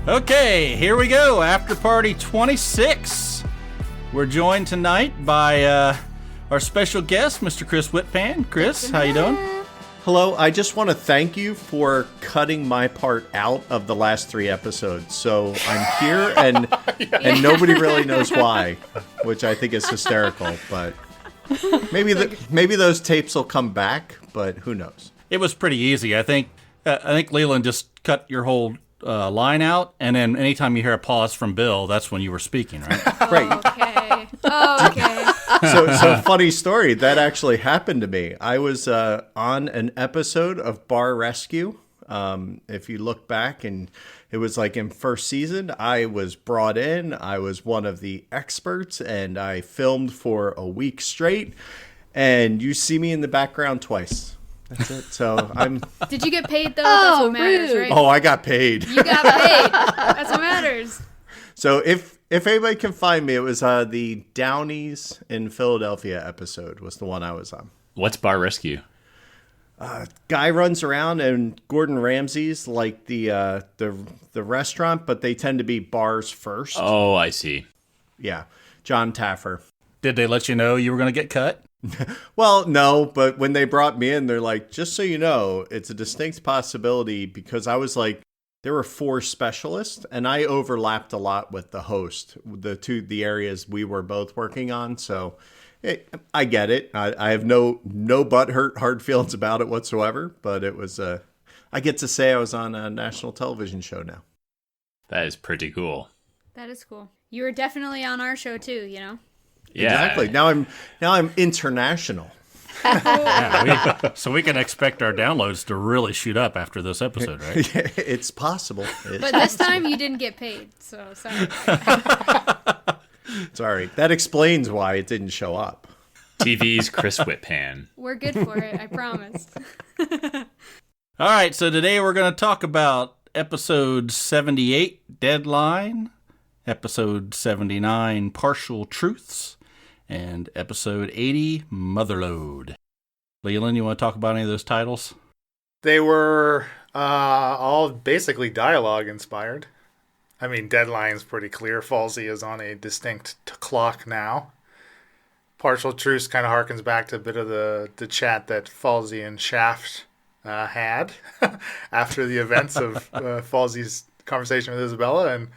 Okay, here we go. After Party 26. We're joined tonight by our special guest, Mr. Chris Whitpan. Chris, how you doing? Hello. I just want to thank you for cutting my part out of the last 3 episodes. So I'm here, and nobody really knows why, which I think is hysterical. But maybe those tapes will come back, but who knows? It was pretty easy. I think Leland just cut your whole line out, and then anytime you hear a pause from Bill, that's when you were speaking, right? Right. Okay. So funny story. That actually happened to me. I was on an episode of Bar Rescue. If you look back, and it was like in first season, I was brought in. I was one of the experts, and I filmed for a week straight. And you see me in the background twice. That's it. So I'm. Did you get paid though? That's what matters, rude. right? Oh, I got paid. You got paid. That's what matters. So if anybody can find me, it was the Downies in Philadelphia episode was the one I was on. What's Bar Rescue? Guy runs around, and Gordon Ramsay's like the restaurant, but they tend to be bars first. Oh, I see. Yeah, John Taffer. Did they let you know you were going to get cut? Well, no, but when they brought me in, they're like, just so you know, it's a distinct possibility, because I was like, there were 4 specialists, and I overlapped a lot with the host, the areas we were both working on. So I get it. I have no butthurt, hard feelings about it whatsoever, but it was, I get to say I was on a national television show now. That is pretty cool. That is cool. You were definitely on our show too, you know? Yeah. Exactly. Now I'm international. So we can expect our downloads to really shoot up after this episode, right? It's possible. But this time you didn't get paid, so sorry. Sorry. That explains why it didn't show up. TV's Chris Whitpan. We're good for it, I promise. All right, so today we're going to talk about episode 78, Deadline, episode 79, Partial Truths, and episode 80, Motherlode. Leland, you want to talk about any of those titles? They were all basically dialogue inspired. I mean, Deadline's pretty clear. Falsey is on a distinct clock now. Partial Truths kind of harkens back to a bit of the chat that Falsey and Shaft had after the events of Falsey's conversation with Isabella. And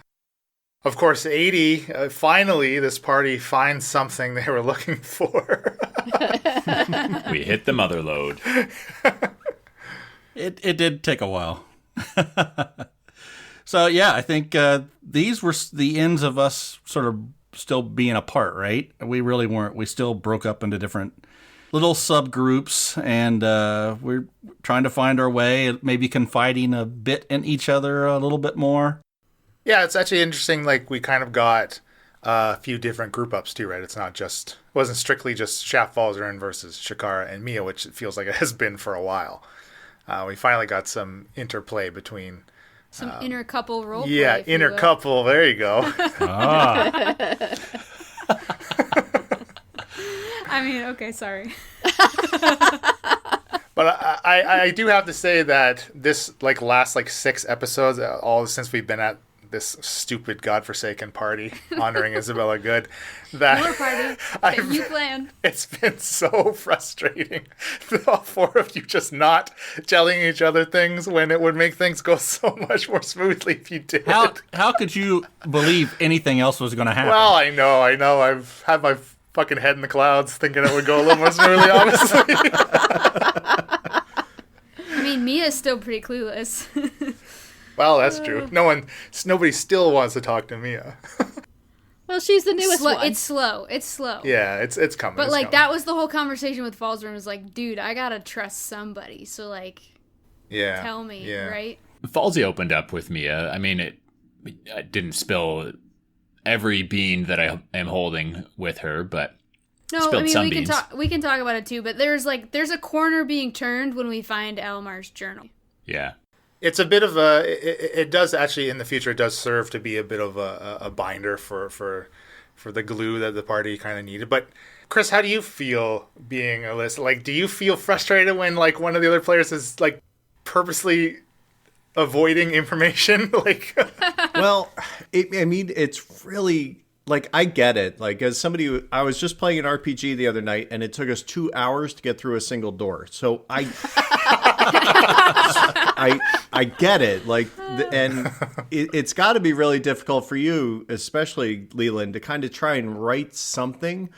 of course, 80, finally, this party finds something they were looking for. We hit the mother load. It did take a while. So, yeah, I think these were the ends of us sort of still being apart, right? We really weren't. We still broke up into different little subgroups, and we're trying to find our way, maybe confiding a bit in each other a little bit more. Yeah, it's actually interesting. Like, we kind of got a few different group ups too, right? It wasn't strictly just Shaft Falzarin versus Shakara and Mia, which it feels like it has been for a while. We finally got some interplay between some inner couple role play. Yeah, inner couple. There you go. I mean, okay, sorry. But I do have to say that this last 6 episodes, all since we've been at this stupid godforsaken party honoring Isabella Good, that more party that you planned. It's been so frustrating. All 4 of you just not telling each other things when it would make things go so much more smoothly if you did. How could you believe anything else was going to happen? Well, I know. I've had my fucking head in the clouds thinking it would go a little more smoothly, honestly. I mean, Mia's still pretty clueless. Well, that's true. Nobody still wants to talk to Mia. Well, she's the newest one. It's slow. Yeah, it's coming. But that was the whole conversation with Falzarin. Was like, dude, I gotta trust somebody. So tell me, right? Falsey opened up with Mia. I mean, it didn't spill every bean that I am holding with her, but spilled some beans. We can talk about it too. But there's a corner being turned when we find Almar's journal. Yeah. It's a bit of it does actually in the future, it does serve to be a bit of a binder for the glue that the party kind of needed. But Chris, how do you feel being Alyssa? Do you feel frustrated when one of the other players is purposely avoiding information. Like, well, it's really like, I get it. Like, as somebody, I was just playing an RPG the other night, and it took us 2 hours to get through a single door. So I get it. Like, and it's got to be really difficult for you, especially Leland, to kind of try and write something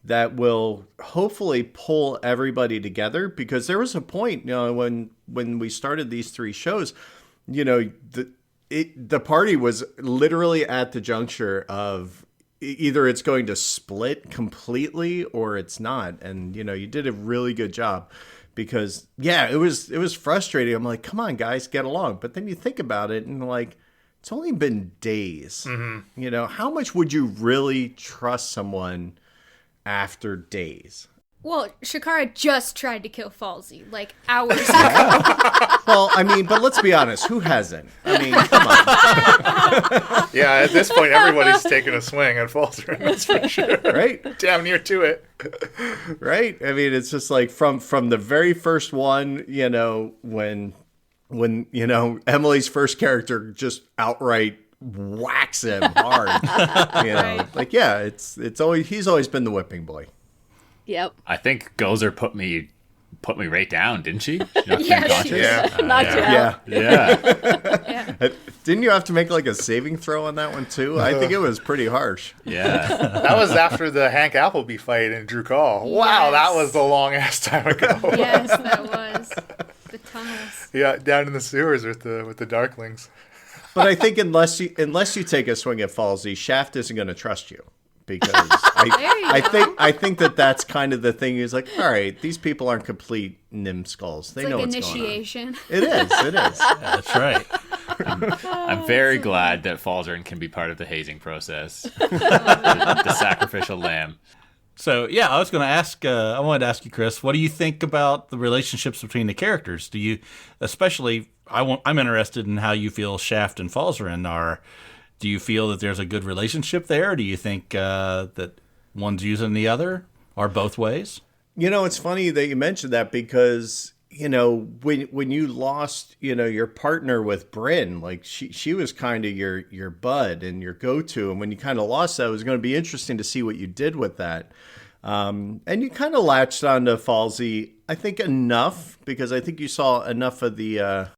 that will hopefully pull everybody together. Because there was a point, when we started these 3 shows, the party was literally at the juncture of either it's going to split completely or it's not. And, you did a really good job because, it was frustrating. I'm like, come on, guys, get along. But then you think about it and like, it's only been days. Mm-hmm. How much would you really trust someone after days? Well, Shakara just tried to kill Falsey, like, hours ago. Well, but let's be honest. Who hasn't? Come on. Yeah, at this point, everybody's taking a swing at Falsey, that's for sure. Right? Damn near to it. Right? It's just like from the very first one, when Emily's first character just outright whacks him hard. Right. Like, he's always been the whipping boy. Yep. I think Gozer put me right down, didn't she? Yeah, she Knocked you out. Yeah. Didn't you have to make like a saving throw on that one too? I think it was pretty harsh. Yeah. That was after the Hank Appleby fight in Drew Call. Wow, that was a long ass time ago. Yes, that was. The tunnels. Yeah, down in the sewers with the Darklings. But I think unless you take a swing at Falsey, Shaft isn't going to trust you. Because I think that's kind of the thing. He's like, all right, these people aren't complete numbskulls. They know what's initiation. going on. It is. Yeah, that's right. I'm very glad that Falzarin can be part of the hazing process. The sacrificial lamb. So, I was going to ask, I wanted to ask you, Chris, what do you think about the relationships between the characters? Do you, especially, I'm interested in how you feel Shaft and Falzarin are. Do you feel that there's a good relationship there? Do you think that one's using the other, or both ways? It's funny that you mentioned that because, when you lost, your partner with Bryn, like she was kind of your bud and your go-to. And when you kind of lost that, it was going to be interesting to see what you did with that. And you kind of latched onto Falsey, I think enough, because I think you saw enough of the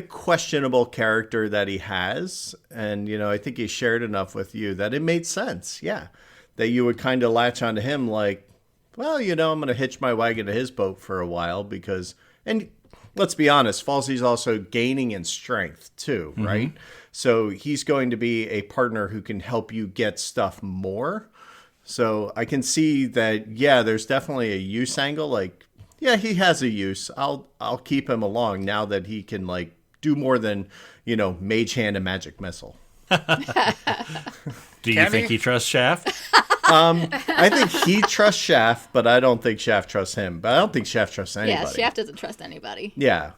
questionable character that he has. And, I think he shared enough with you that it made sense. Yeah. That you would kind of latch onto him like, well, I'm going to hitch my wagon to his boat for a while because, and let's be honest, Falsey's also gaining in strength too, right? Mm-hmm. So he's going to be a partner who can help you get stuff more. So I can see that, there's definitely a use angle. Like, he has a use. I'll keep him along now that he can like do more than, mage hand and magic missile. Do you think he trusts Shaft? I think he trusts Shaft, but I don't think Shaft trusts him. But I don't think Shaft trusts anybody. Yeah, Shaft doesn't trust anybody. Yeah.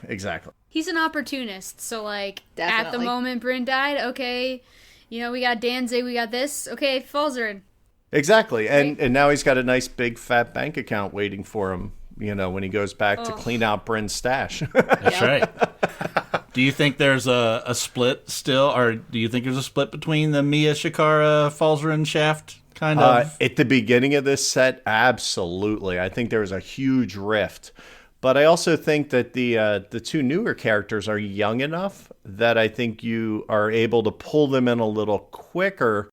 Exactly. He's an opportunist. So, like, Definitely. At the moment Bryn died, okay, we got Danzig, we got this. Okay, Falzarin. Exactly. And now he's got a nice big fat bank account waiting for him, when he goes back to clean out Bryn's stash. That's right. Do you think there's a split still, or do you think there's a split between the Mia, Shakara, Falzarin, Shaft kind of? At the beginning of this set, absolutely. I think there was a huge rift. But I also think that the 2 newer characters are young enough that I think you are able to pull them in a little quicker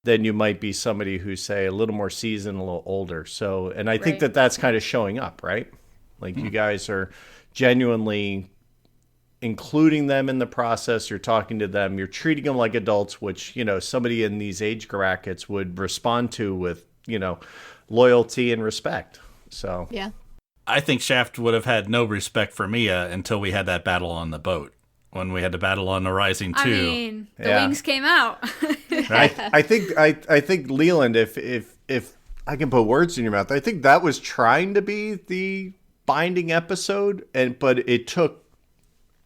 than you might be somebody who's, say, a little more seasoned, a little older. So, and I think that that's kind of showing up, right? Like you guys are genuinely including them in the process. You're talking to them. You're treating them like adults, which, somebody in these age brackets would respond to with, loyalty and respect. So, yeah. I think Shaft would have had no respect for Mia until we had that battle on the boat. When we had to battle on the Rising 2. I mean, the wings came out. Right. I think Leland, if I can put words in your mouth, I think that was trying to be the binding episode, but it took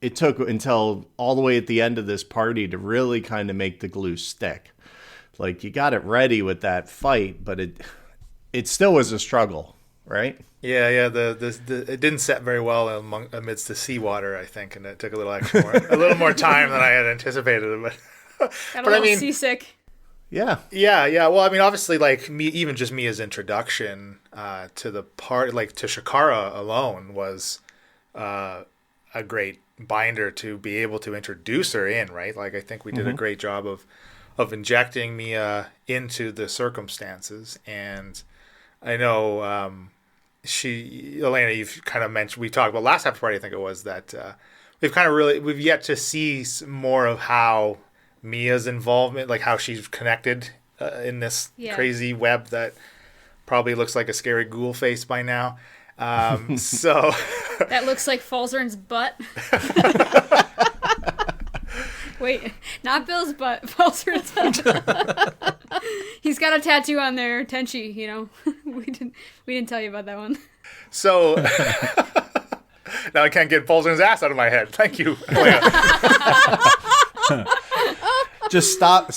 until all the way at the end of this party to really kind of make the glue stick. Like, you got it ready with that fight, but it still was a struggle. right? Yeah. It didn't set very well amidst the seawater, I think, and it took a little more time than I had anticipated. But Got a little seasick. Yeah. Yeah. Well, I mean, obviously, like even just Mia's introduction to the part, like to Shakara alone, was a great binder to be able to introduce her in, right? Like, I think we did a great job of injecting Mia into the circumstances, and I know Elena, you've kind of mentioned, we talked about last episode party, I think it was, that we've yet to see more of how Mia's involvement, like how she's connected in this crazy web that probably looks like a scary ghoul face by now. So that looks like Falzern's butt. Wait, not Bill's butt, Falzern's butt. He's got a tattoo on there, Tenchi, you know. We didn't tell you about that one. So now I can't get Falzern's ass out of my head. Thank you. Just stop at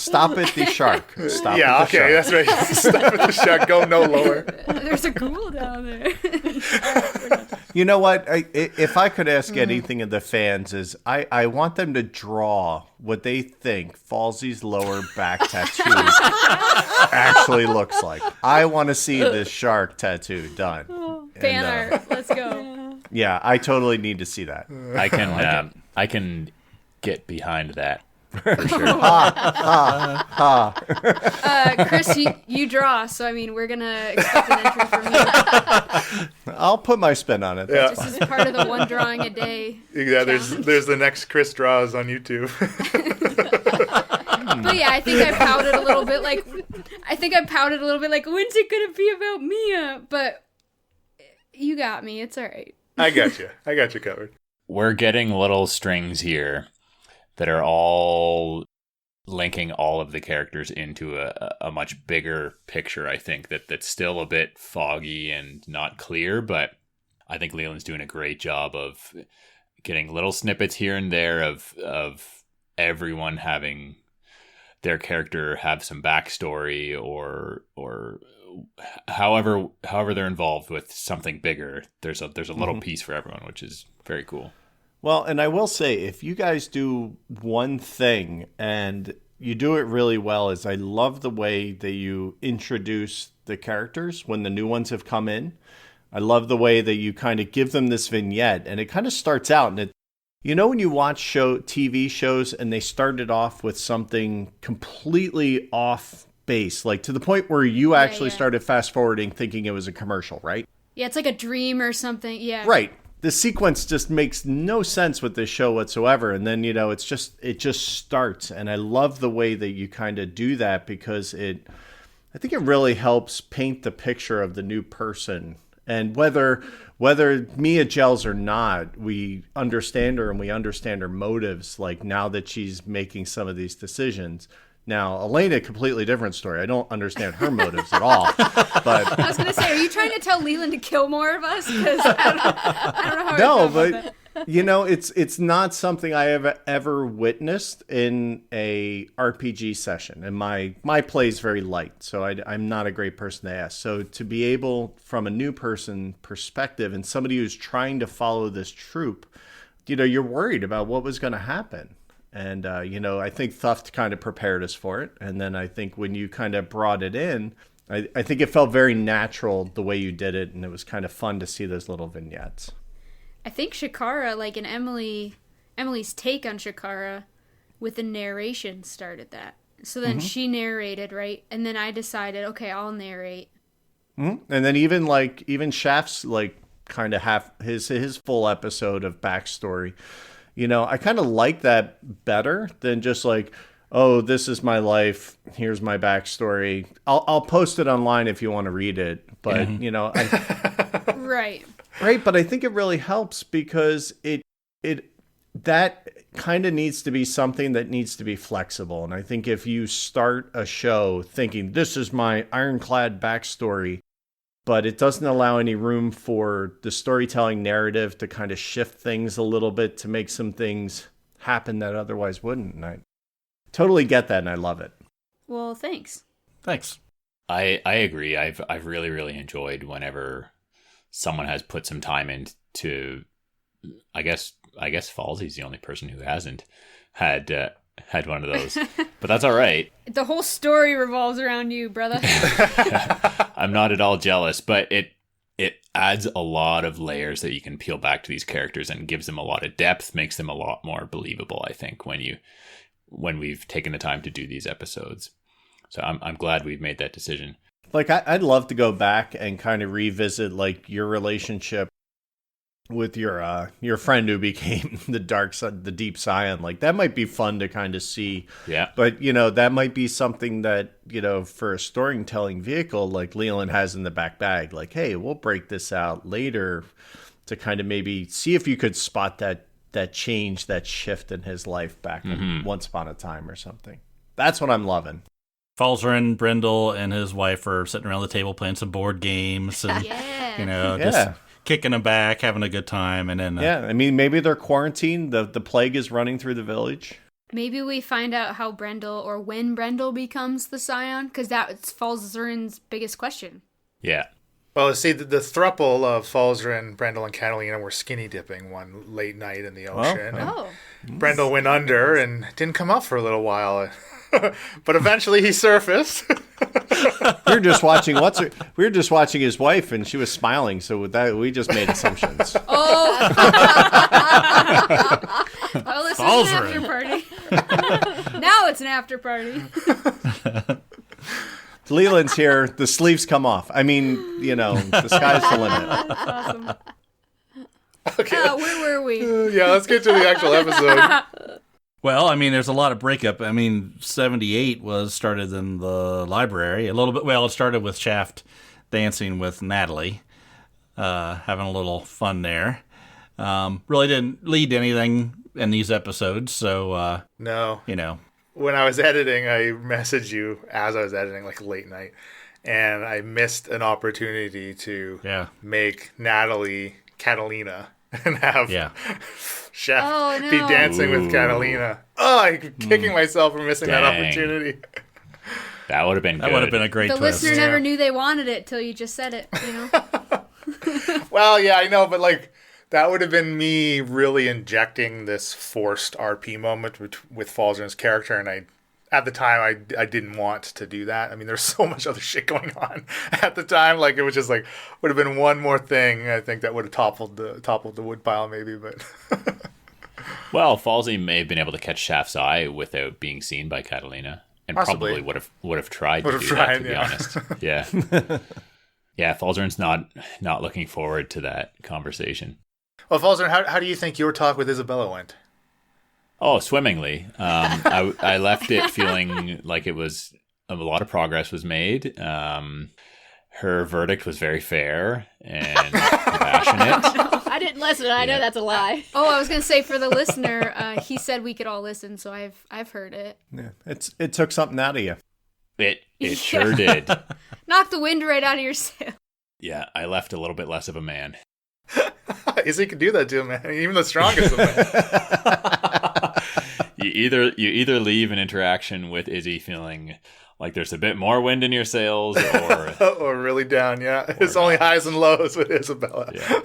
the shark. Stop at the shark. That's right. Stop at the shark. Go no lower. There's a ghoul down there. You know what? If I could ask anything of the fans, is I want them to draw what they think Falsey's lower back tattoo actually looks like. I want to see this shark tattoo done. Fan art. Let's go. Yeah, I totally need to see that. I can get behind that. For sure. Chris, you draw, so I mean, we're gonna expect an entry from you. I'll put my spin on it. This is part of the one drawing a day. Yeah, there's the next Chris draws on YouTube. But yeah, I think I pouted a little bit. Like, when's it gonna be about Mia? But you got me. It's all right. I got you covered. We're getting little strings here that are all linking all of the characters into a much bigger picture, I think, that's still a bit foggy and not clear, but I think Leland's doing a great job of getting little snippets here and there of everyone having their character have some backstory or however they're involved with something bigger. There's a little piece for everyone, which is very cool. Well, and I will say, if you guys do one thing and you do it really well, is I love the way that you introduce the characters when the new ones have come in. I love the way that you kind of give them this vignette, and it kind of starts out, and when you watch TV shows and they started off with something completely off base, like to the point where you actually started fast forwarding thinking it was a commercial, right? Yeah, it's like a dream or something. Yeah. Right. The sequence just makes no sense with this show whatsoever. And then, it just starts. And I love the way that you kind of do that, because I think it really helps paint the picture of the new person. And whether Mia gels or not, we understand her and we understand her motives, like now that she's making some of these decisions. Now, Elena, completely different story. I don't understand her motives at all. But I was going to say, are you trying to tell Leland to kill more of us? Because I don't know how. No, but it's not something I have ever witnessed in a RPG session, and my play is very light, so I'm not a great person to ask. So to be able, from a new person perspective, and somebody who's trying to follow this troop, you're worried about what was going to happen. And, I think Thuft kind of prepared us for it. And then I think when you kind of brought it in, I think it felt very natural the way you did it. And it was kind of fun to see those little vignettes. I think Shakara, like in Emily's take on Shakara with the narration started that. So then she narrated, right? And then I decided, okay, I'll narrate. Mm-hmm. And then even Shaft's kind of have his full episode of backstory. I kind of like that better than just oh, this is my life. Here's my backstory. I'll post it online if you want to read it. But, right. Right. But I think it really helps, because that kind of needs to be something that needs to be flexible. And I think if you start a show thinking this is my ironclad backstory, but it doesn't allow any room for the storytelling narrative to kind of shift things a little bit to make some things happen that otherwise wouldn't. And I totally get that, and I love it. Well, thanks. Thanks. I agree. I've really, really enjoyed whenever someone has put some time into. I guess Falsey's the only person who hasn't had one of those, but that's all right. The whole story revolves around you, brother. I'm not at all jealous, but it adds a lot of layers that you can peel back to these characters and gives them a lot of depth, makes them a lot more believable, I think, when we've taken the time to do these episodes. So I'm glad we've made that decision. Like, I'd love to go back and kind of revisit, like, your relationship with your friend who became the Deep Scion. Like, that might be fun to kind of see. Yeah. But, you know, that might be something that, you know, for a storytelling vehicle, like Leland has in the back bag. Like, hey, we'll break this out later to kind of maybe see if you could spot that change, that shift in his life back once upon a time or something. That's what I'm loving. Falzarin, Brindle, and his wife are sitting around the table playing some board games and, you know, just kicking them back, having a good time. And then, I mean, maybe they're quarantined. The plague is running through the village. Maybe we find out how Brendel, or when Brendel becomes the Scion, because that's Falzarin's biggest question. Yeah. Well, see, the throuple of Falzarin, Brendel, and Catalina were skinny dipping one late night in the ocean. Brendel went under and didn't come up for a little while. But eventually he surfaced. We were just watching his wife, and she was smiling. So with that, we just made assumptions. Oh, well, this is an after party. Now it's an after party. Leland's here. The sleeves come off. I mean, you know, the sky's the limit. That's awesome. Okay. Where were we? Yeah, let's get to the actual episode. well, I mean, there's a lot of breakup. I mean, 78 was started in the library. A little bit, well, it started with Shaft dancing with Natalie, having a little fun there. Really didn't lead to anything in these episodes, so, No. you know. When I was editing, I messaged you as I was editing, like late night, and I missed an opportunity to make Natalie Catalina and have Chef be dancing with Catalina. Oh, I'm kicking myself for missing that opportunity. That would have been good. That would have been a great twist. The listener never knew they wanted it till you just said it, you know? Well, yeah, I know, but like, that would have been me really injecting this forced RP moment with Falzarin's character, and at the time I didn't want to do that. I mean, there's so much other shit going on at the time. Like, it was just like, would have been one more thing, I think, that would have toppled the woodpile maybe, but... Well, Falsey may have been able to catch Shaft's eye without being seen by Catalina, and Possibly. probably would have tried to do that, to be honest. Yeah. Yeah, Falzarin's not looking forward to that conversation. Well, Falzarin, how do you think your talk with Isabella went? Oh, swimmingly. I left it feeling like it was a lot of progress was made. Her verdict was very fair and compassionate. I didn't listen. I know that's a lie. Oh, I was gonna say for the listener, he said we could all listen, so I've heard it. Yeah, it took something out of you. It sure did. Knocked the wind right out of your sail. Yeah, I left a little bit less of a man. Izzy can do that to him, man. Even the strongest of men. You either leave an interaction with Izzy feeling like there's a bit more wind in your sails, or really down. Yeah, it's only highs and lows with Isabella. Yeah.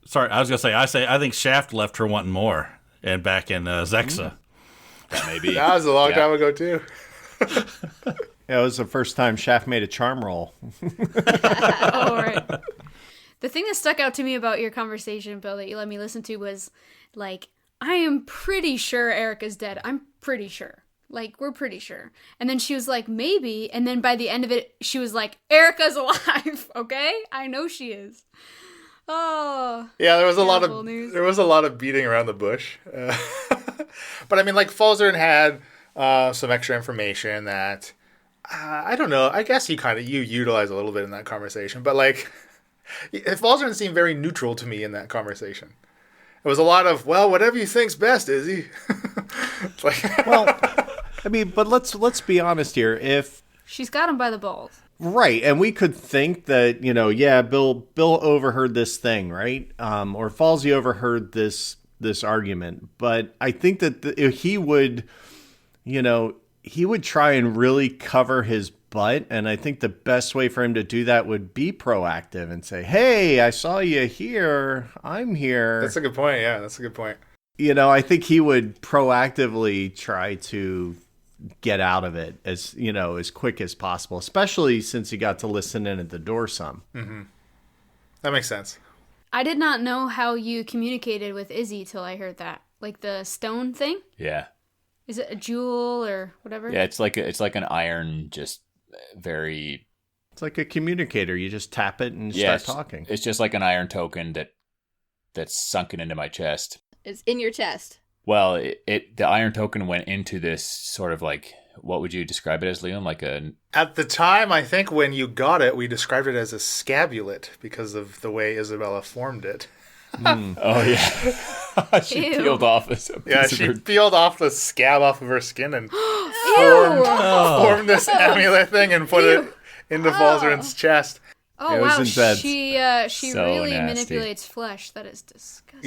Sorry, I was gonna say I think Shaft left her wanting more, and back in Zexa. That may be. That was a long time ago too. Yeah, it was the first time Shaft made a charm roll. Oh, right. The thing that stuck out to me about your conversation, Bill, that you let me listen to was, like, I am pretty sure Erica's dead. I'm pretty sure. Like, we're pretty sure. And then she was like, maybe. And then by the end of it, she was like, Erica's alive. Okay? I know she is. Oh. Yeah, there was a lot of beating around the bush. But I mean, like, Falzarin had some extra information that, I don't know, I guess you utilize a little bit in that conversation. But, like, Falzarin seemed very neutral to me in that conversation. It was a lot of, well, whatever you think's best, Izzy. Well, I mean, but let's be honest here. If she's got him by the balls, right, and we could think that, you know, yeah, Bill overheard this thing, right, or Falsey overheard this argument, but I think that if he would, you know, he would try and really cover his butt. And I think the best way for him to do that would be proactive and say, hey, I saw you here. I'm here. That's a good point. Yeah, that's a good point. You know, I think he would proactively try to get out of it as, you know, as quick as possible, especially since he got to listen in at the door some. Mm-hmm. That makes sense. I did not know how you communicated with Izzy till I heard that. Like the stone thing? Yeah. Is it a jewel or whatever? Yeah, it's like an iron, just very... It's like a communicator. You just tap it and start talking. It's just like an iron token that's sunken into my chest. It's in your chest. Well, the iron token went into this sort of like, what would you describe it as, Liam? Like a... At the time, I think when you got it, we described it as a scabulet because of the way Isabella formed it. Oh, yeah. She Ew. peeled off She peeled off the scab off of her skin and formed this amulet thing and put it into Falzarin's chest. Oh, It was wow. intense. She So really nasty. manipulates flesh. That is disgusting.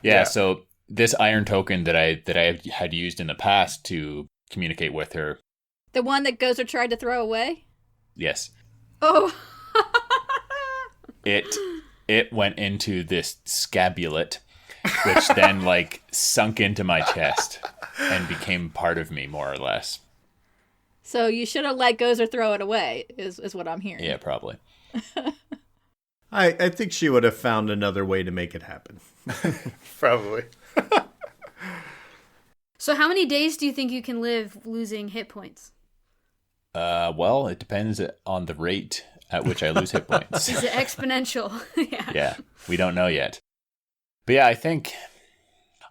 Yeah, so this iron token that I had used in the past to communicate with her, The one that Gozer tried to throw away? yes, Oh. it went into this scabulet, which then like sunk into my chest and became part of me, more or less. So you should have let Gozer throw it away, is what I'm hearing. Yeah, probably. I think she would have found another way to make it happen. Probably. So how many days do you think you can live losing hit points? Well, it depends on the rate at which I lose hit points. Is it exponential? Yeah. Yeah, we don't know yet. But yeah, I think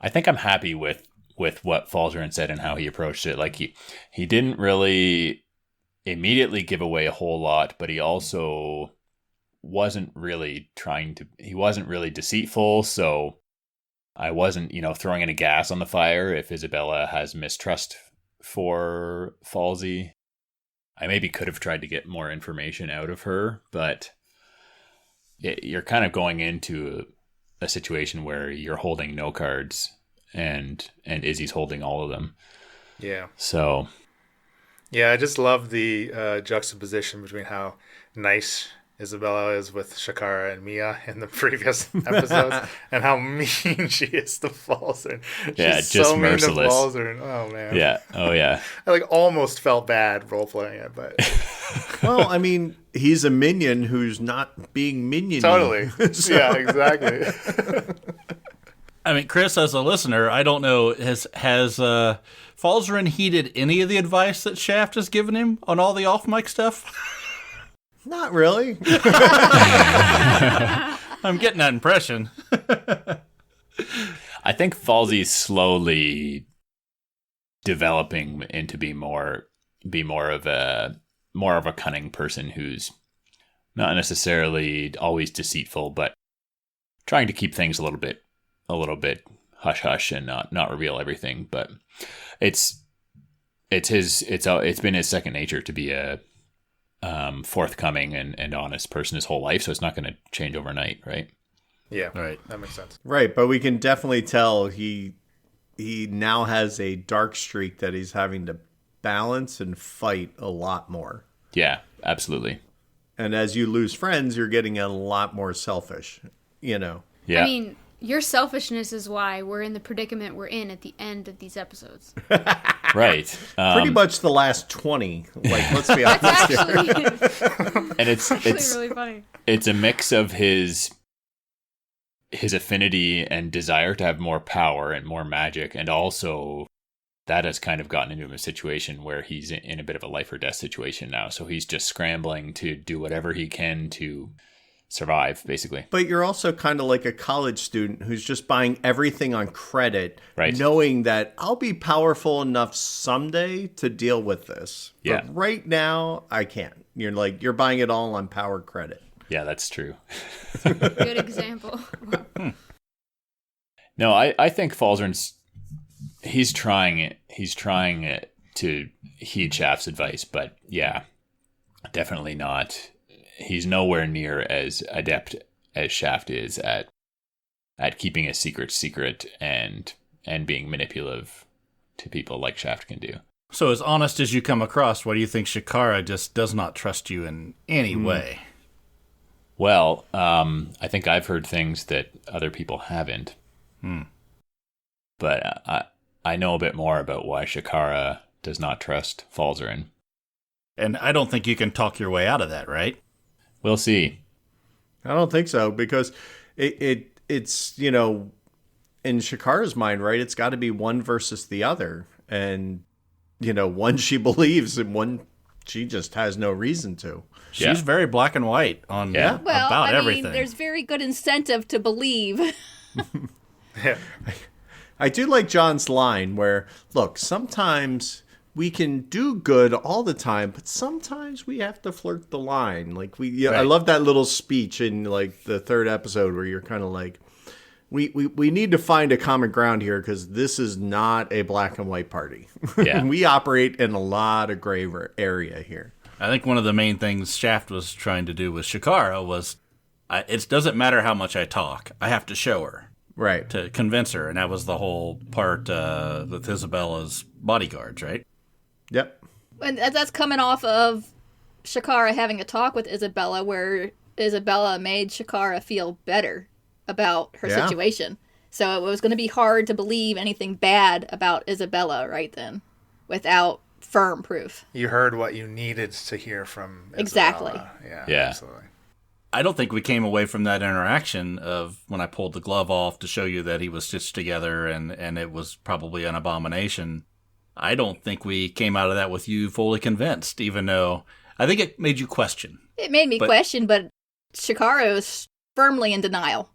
I'm happy with what Falzarin said and how he approached it. Like he didn't really immediately give away a whole lot, but he also wasn't really he wasn't really deceitful, so I wasn't, throwing any gas on the fire if Isabella has mistrust for Falsey. I maybe could have tried to get more information out of her, but you're kind of going into a situation where you're holding no cards and Izzy's holding all of them. Yeah. So. Yeah, I just love the juxtaposition between how nice Isabella is with Shakara and Mia in the previous episodes, and how mean she is to Falzarin. She's just so merciless. mean to Falzarin. Oh man. Yeah. Oh yeah. I almost felt bad role playing it, but Well, I mean, he's a minion who's not being minion. totally. So- Yeah, exactly. I mean, Chris, as a listener, I don't know, has Falzarin heeded any of the advice that Shaft has given him on all the off-mic stuff? Not really. I'm getting that impression. I think Falsey's slowly developing into be more of a cunning person who's not necessarily always deceitful, but trying to keep things a little bit hush hush and not reveal everything. But it's been his second nature to be a forthcoming and honest person his whole life, so it's not going to change overnight, right? Yeah, Right. That makes sense. Right, but we can definitely tell he now has a dark streak that he's having to balance and fight a lot more. Yeah, absolutely. And as you lose friends, you're getting a lot more selfish, Yeah. I mean, your selfishness is why we're in the predicament we're in at the end of these episodes. Right. Pretty much the last 20. Like, let's be honest here. Actually, And it's really funny. it's a mix of his affinity and desire to have more power and more magic, and also that has kind of gotten into a situation where he's in a bit of a life or death situation now. So he's just scrambling to do whatever he can to survive, basically. But you're also kind of like a college student who's just buying everything on credit, Right. knowing that I'll be powerful enough someday to deal with this. Yeah. But right now, I can't. You're buying it all on power credit. Yeah, that's true. Good example. No, I think Falzarin's he's trying it to heed Shaft's advice, but yeah, definitely not. He's nowhere near as adept as Shaft is at keeping a secret and being manipulative to people like Shaft can do. So as honest as you come across, why do you think Shakara just does not trust you in any way? Well, I think I've heard things that other people haven't. But I know a bit more about why Shakara does not trust Falzarin. And I don't think you can talk your way out of that, right? We'll see. I don't think so, because it's, you know, in Shakara's mind, right, it's got to be one versus the other. And, you know, one she believes and one she just has no reason to. She's very black and white on Well, about everything. there's very good incentive to believe. Yeah. I do like John's line where, look, sometimes we can do good all the time, but sometimes we have to flirt the line. Like I love that little speech in like the third episode where you're kind of like, we need to find a common ground here because this is not a black and white party. Yeah. We operate in a lot of gray area here. I think one of the main things Shaft was trying to do with Shakara was, it doesn't matter how much I talk, I have to show her. Right. To convince her, and that was the whole part with Isabella's bodyguards, right? Yep. And that's coming off of Shakara having a talk with Isabella, where Isabella made Shakara feel better about her situation. So it was going to be hard to believe anything bad about Isabella right then, without firm proof. You heard what you needed to hear from Isabella. Exactly. Yeah. Absolutely. I don't think we came away from that interaction of when I pulled the glove off to show you that he was stitched together and it was probably an abomination. I don't think we came out of that with you fully convinced, even though I think it made you question. It made me question, but Shakara was firmly in denial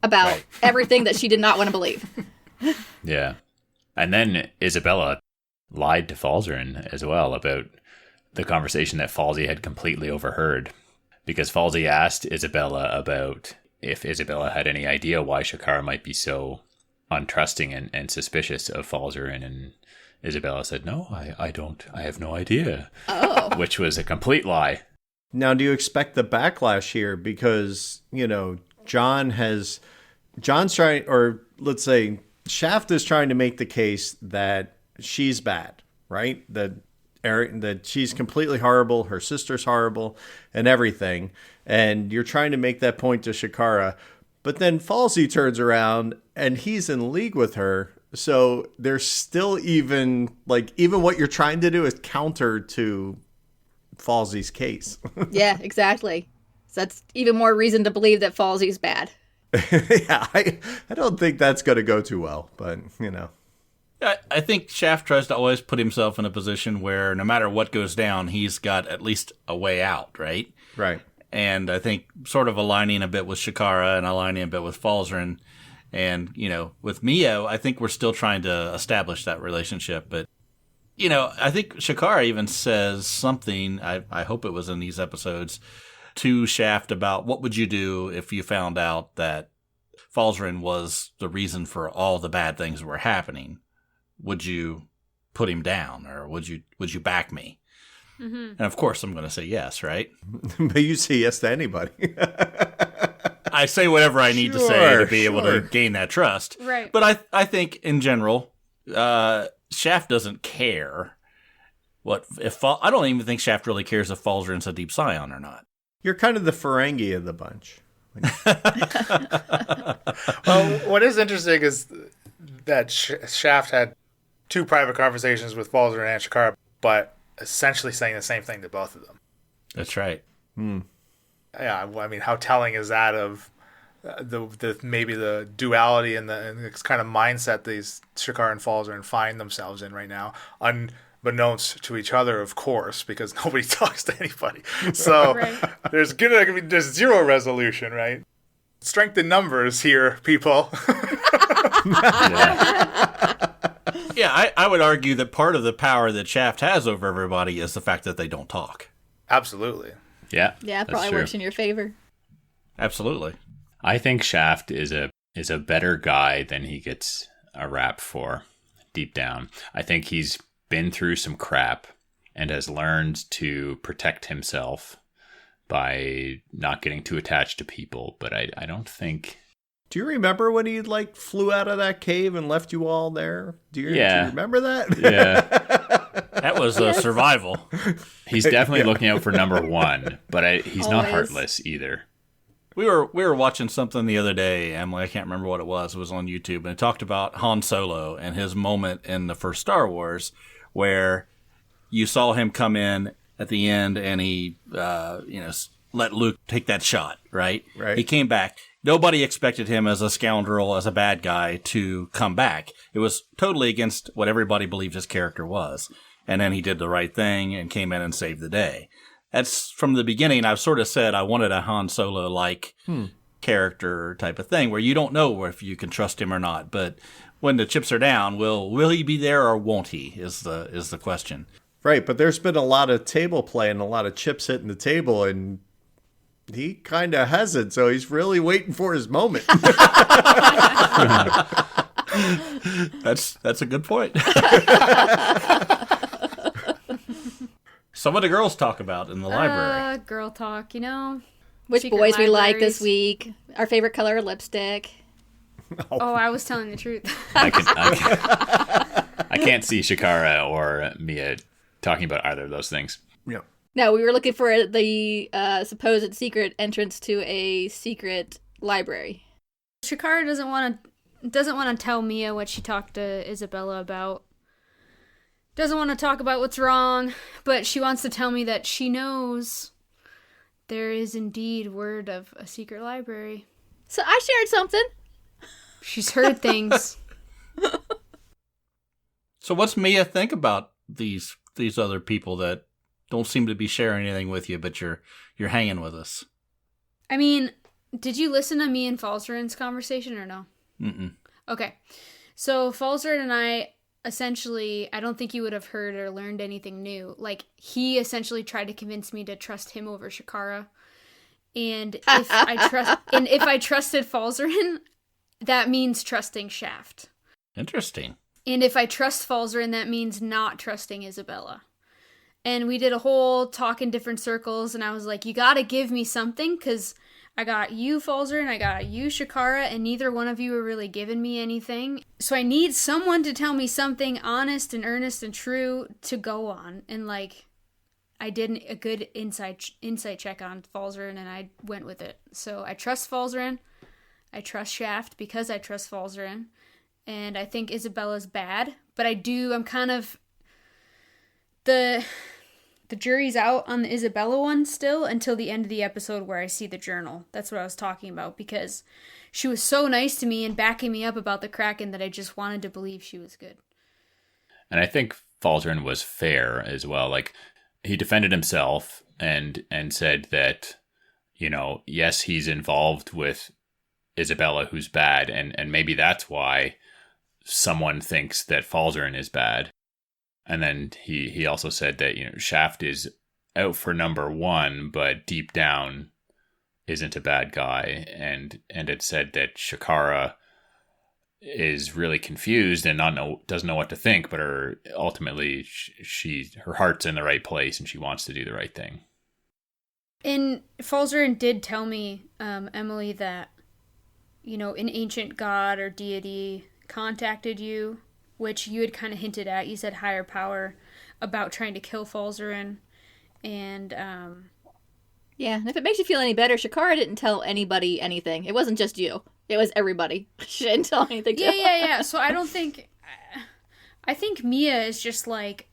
about everything that she did not want to believe. Yeah. And then Isabella lied to Falzarin as well about the conversation that Falsey had completely overheard. Because Falsey asked Isabella about if Isabella had any idea why Shakara might be so untrusting and suspicious of Falzarin, and Isabella said, "No, I don't. I have no idea." Oh. Which was a complete lie. Now, do you expect the backlash here? Because, you know, John's trying, or let's say Shaft is trying to make the case that she's bad, right? That she's completely horrible, her sister's horrible, and everything. And you're trying to make that point to Shakara. But then Falsey turns around and he's in league with her. So there's still even what you're trying to do is counter to Falsey's case. Yeah, exactly. So that's even more reason to believe that Falsey's bad. Yeah, I don't think that's going to go too well, but, you know. I think Shaft tries to always put himself in a position where no matter what goes down, he's got at least a way out, right? Right. And I think sort of aligning a bit with Shakara and aligning a bit with Falzarin. And, you know, with Mio, I think we're still trying to establish that relationship. But, you know, I think Shakara even says something, I hope it was in these episodes, to Shaft about what would you do if you found out that Falzarin was the reason for all the bad things that were happening. Would you put him down, or would you back me? Mm-hmm. And of course I'm going to say yes, right? But you say yes to anybody. I say whatever I need to say to be able to gain that trust. Right. But I think in general, Shaft doesn't care I don't even think Shaft really cares if Falzarin's a Deep Scion or not. You're kind of the Ferengi of the bunch. Well, what is interesting is that Shaft had two private conversations with Falzarin and Shakara, but essentially saying the same thing to both of them. That's right. Yeah, I mean, how telling is that of the maybe the duality and the kind of mindset these Shakara and Falzarin find themselves in right now, unbeknownst to each other, of course, because nobody talks to anybody. So there's zero resolution, right? Strength in numbers here, people. Yeah, I would argue that part of the power that Shaft has over everybody is the fact that they don't talk. Absolutely. Yeah. Yeah, it probably works in your favor. Absolutely. I think Shaft is a better guy than he gets a rap for deep down. I think he's been through some crap and has learned to protect himself by not getting too attached to people. But I don't think... Do you remember when he flew out of that cave and left you all there? Do you remember that? Yeah. That was survival. He's definitely looking out for number one, but he's not Always. heartless either. We were watching something the other day, Emily. I can't remember what it was. It was on YouTube, and it talked about Han Solo and his moment in the first Star Wars, where you saw him come in at the end, and he, let Luke take that shot. Right. Right. He came back. Nobody expected him as a scoundrel, as a bad guy, to come back. It was totally against what everybody believed his character was. And then he did the right thing and came in and saved the day. That's from the beginning. I've sort of said I wanted a Han Solo-like character type of thing where you don't know if you can trust him or not. But when the chips are down, will he be there or won't he is the question. Right, but there's been a lot of table play and a lot of chips hitting the table, and he kind of hasn't, so he's really waiting for his moment. That's a good point. So what do girls talk about in the library? Girl talk, Which Secret boys we like libraries. this week. Our favorite color lipstick. Oh, I was telling the truth. I can't see Shakara or Mia talking about either of those things. Yeah. No, we were looking for the supposed secret entrance to a secret library. Shakara doesn't want to tell Mia what she talked to Isabella about. Doesn't want to talk about what's wrong, but she wants to tell me that she knows there is indeed word of a secret library. So I shared something. She's heard things. So what's Mia think about these other people that don't seem to be sharing anything with you, but you're hanging with us? I mean, did you listen to me and Falzarin's conversation or no? Mm-mm. Okay. So Falzarin and I essentially, I don't think you would have heard or learned anything new. Like, he essentially tried to convince me to trust him over Shakara. And if I trusted Falzarin, that means trusting Shaft. Interesting. And if I trust Falzarin, that means not trusting Isabella. And we did a whole talk in different circles, and I was like, you gotta give me something, because I got you, Falzarin, I got you, Shakara, and neither one of you are really giving me anything. So I need someone to tell me something honest and earnest and true to go on. And, like, I did a good insight check on Falzarin, and I went with it. So I trust Falzarin. I trust Shaft because I trust Falzarin. And I think Isabella's bad. But I'm kind of... The jury's out on the Isabella one still until the end of the episode where I see the journal. That's what I was talking about, because she was so nice to me and backing me up about the Kraken that I just wanted to believe she was good. And I think Falzarin was fair as well. Like, he defended himself and said that, yes, he's involved with Isabella, who's bad, and maybe that's why someone thinks that Falzarin is bad. And then he also said that, Shaft is out for number one, but deep down isn't a bad guy. And it said that Shakara is really confused and doesn't know what to think, but ultimately her heart's in the right place and she wants to do the right thing. And Falzarin did tell me, Emily, that, an ancient god or deity contacted you, which you had kind of hinted at. You said higher power about trying to kill Falzarin. And, Yeah, and if it makes you feel any better, Shakara didn't tell anybody anything. It wasn't just you. It was everybody. She didn't tell anything to Yeah. So I don't think... I think Mia is just like...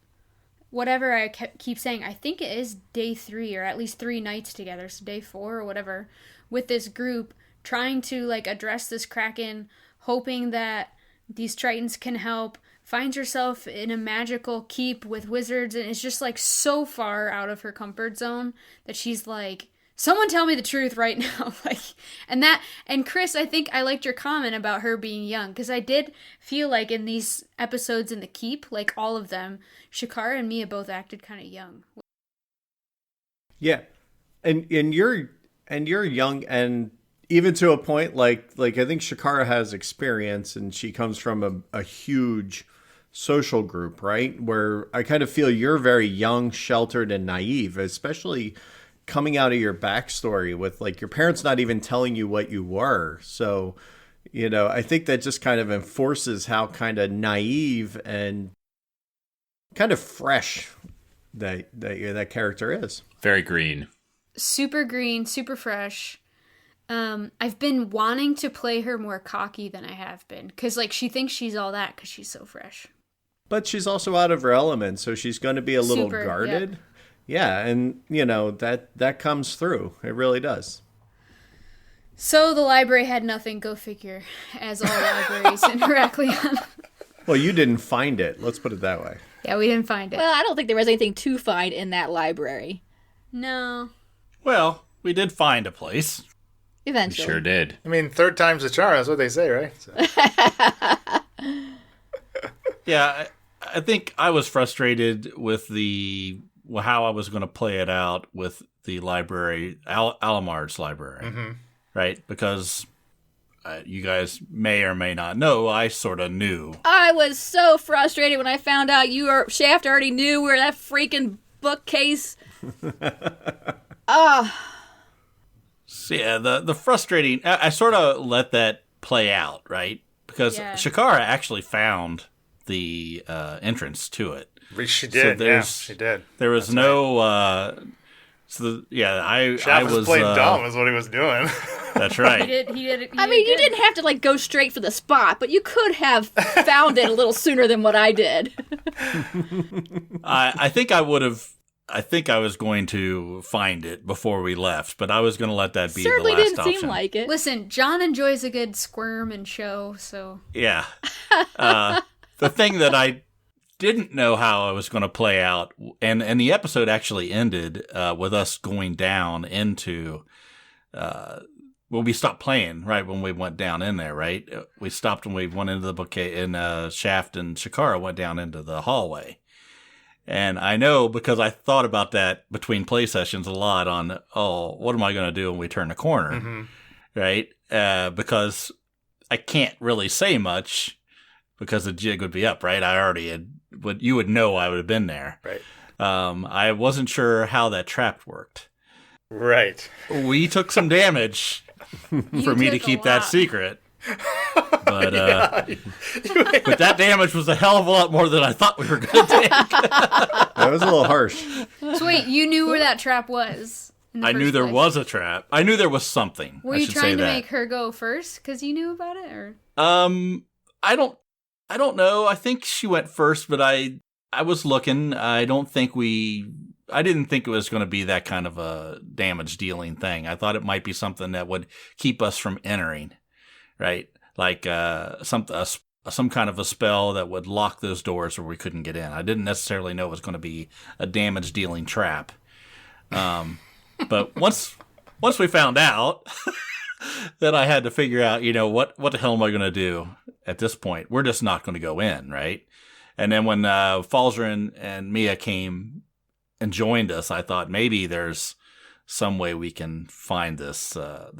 Whatever I keep saying, I think it is day 3, or at least 3 nights together, so day 4 or whatever, with this group, trying to, like, address this Kraken, hoping that these Tritons can help, finds herself in a magical keep with wizards, and it's just, like, so far out of her comfort zone that she's like, someone tell me the truth right now. And Chris, I think I liked your comment about her being young, because I did feel like in these episodes in the keep, like all of them, Shakara and Mia both acted kind of young. Yeah. And you're young, and even to a point, like I think Shakara has experience, and she comes from a huge social group, right? Where I kind of feel you're very young, sheltered, and naive, especially coming out of your backstory with, like, your parents not even telling you what you were. So, I think that just kind of enforces how kind of naive and kind of fresh that character is. Very green. Super green, super fresh. I've been wanting to play her more cocky than I have been. Because, like, she thinks she's all that because she's so fresh. But she's also out of her element, so she's going to be a little guarded. Yeah, and, that comes through. It really does. So the library had nothing, go figure, as all libraries in Heraklion. Well, you didn't find it. Let's put it that way. Yeah, we didn't find it. Well, I don't think there was anything to find in that library. No. Well, we did find a place. Eventually. Sure did. I mean, third time's the charm. That's what they say, right? So. Yeah, I think I was frustrated with how I was going to play it out with the library, Alamar's library, right? Because you guys may or may not know, I sort of knew. I was so frustrated when I found out Shaft already knew where that freaking bookcase. So yeah, the frustrating. I sort of let that play out, right? Because Shakara actually found the entrance to it. She did. So she did. There was I Shaft was playing dumb, is what he was doing. That's right. He did You didn't have to go straight for the spot, but you could have found it a little sooner than what I did. I think I would have. I think I was going to find it before we left, but I was going to let that be Certainly the last didn't option. seem like it. Listen, John enjoys a good squirm and show, so... Yeah. The thing that I didn't know how I was going to play out, and the episode actually ended with us going down into... we stopped playing, right, when we went down in there, right? We stopped when we went into the bouquet, and Shaft and Shakara went down into the hallway. And I know because I thought about that between play sessions a lot on, what am I going to do when we turn the corner, right? Because I can't really say much because the jig would be up, right? I already had, you would know I would have been there. Right. I wasn't sure how that trap worked. Right. We took some damage for me to keep that secret. But but that damage was a hell of a lot more than I thought we were going to take. That was a little harsh. So wait, you knew where that trap was? I knew there was a trap. I knew there was something. Were you trying to make her go first because you knew about it, or? I don't know. I think she went first, but I was looking. I didn't think it was going to be that kind of a damage dealing thing. I thought it might be something that would keep us from entering. Right, like some kind of a spell that would lock those doors where we couldn't get in. I didn't necessarily know it was going to be a damage-dealing trap. But once we found out, then I had to figure out, what the hell am I going to do at this point? We're just not going to go in, right? And then when Falzarin and Mia came and joined us, I thought maybe there's some way we can find this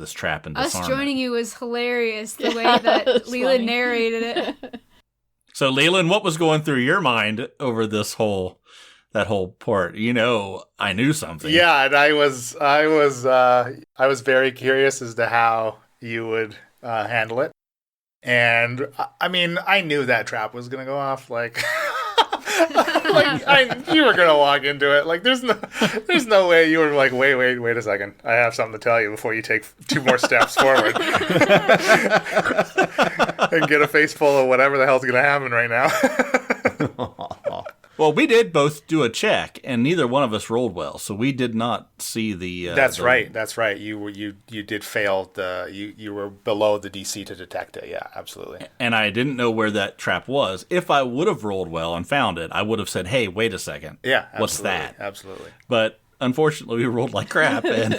trap and disarm Us joining you was hilarious, the way that Leland narrated it. So, Leland, what was going through your mind over that whole part? I knew something. Yeah, and I was very curious as to how you would handle it. And I mean, I knew that trap was gonna go off. You were gonna walk into it. There's no way you were like, wait a second. I have something to tell you before you take 2 more steps forward and get a face full of whatever the hell's gonna happen right now. Well, we did both do a check, and neither one of us rolled well, so we did not see the. That's right. You did fail. You were below the DC to detect it. Yeah, absolutely. And I didn't know where that trap was. If I would have rolled well and found it, I would have said, "Hey, wait a second. Yeah, what's that?" Absolutely. But unfortunately, we rolled like crap, and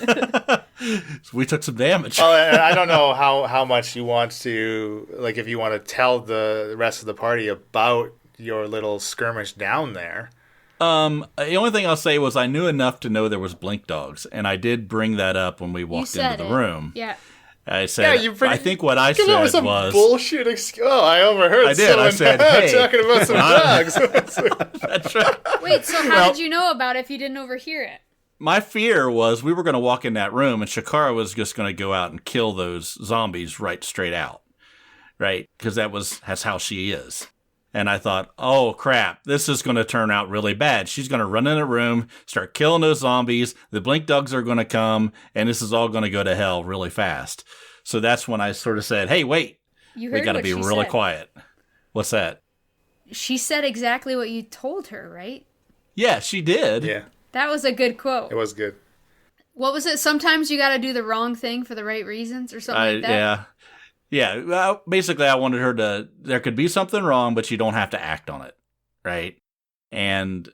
so we took some damage. Oh, and I don't know how much you want to if you want to tell the rest of the party about your little skirmish down there. The only thing I'll say was I knew enough to know there was blink dogs, and I did bring that up when we walked into the room. Yeah. I said, I think what I said was bullshit. I overheard. I did. I said, hey, talking about some dogs. That's right. Wait, so how did you know about it if you didn't overhear it? My fear was we were going to walk in that room, and Shakara was just going to go out and kill those zombies right straight out, right? Because that's how she is. And I thought, oh crap, this is going to turn out really bad. She's going to run in a room, start killing those zombies. The blink dogs are going to come, and this is all going to go to hell really fast. So that's when I sort of said, hey, wait, we got to be really quiet. What's that? She said exactly what you told her, right? Yeah, she did. Yeah. That was a good quote. It was good. What was it? Sometimes you got to do the wrong thing for the right reasons or something like that? Yeah. Yeah. Well, basically, I wanted her to, there could be something wrong, but you don't have to act on it. Right. And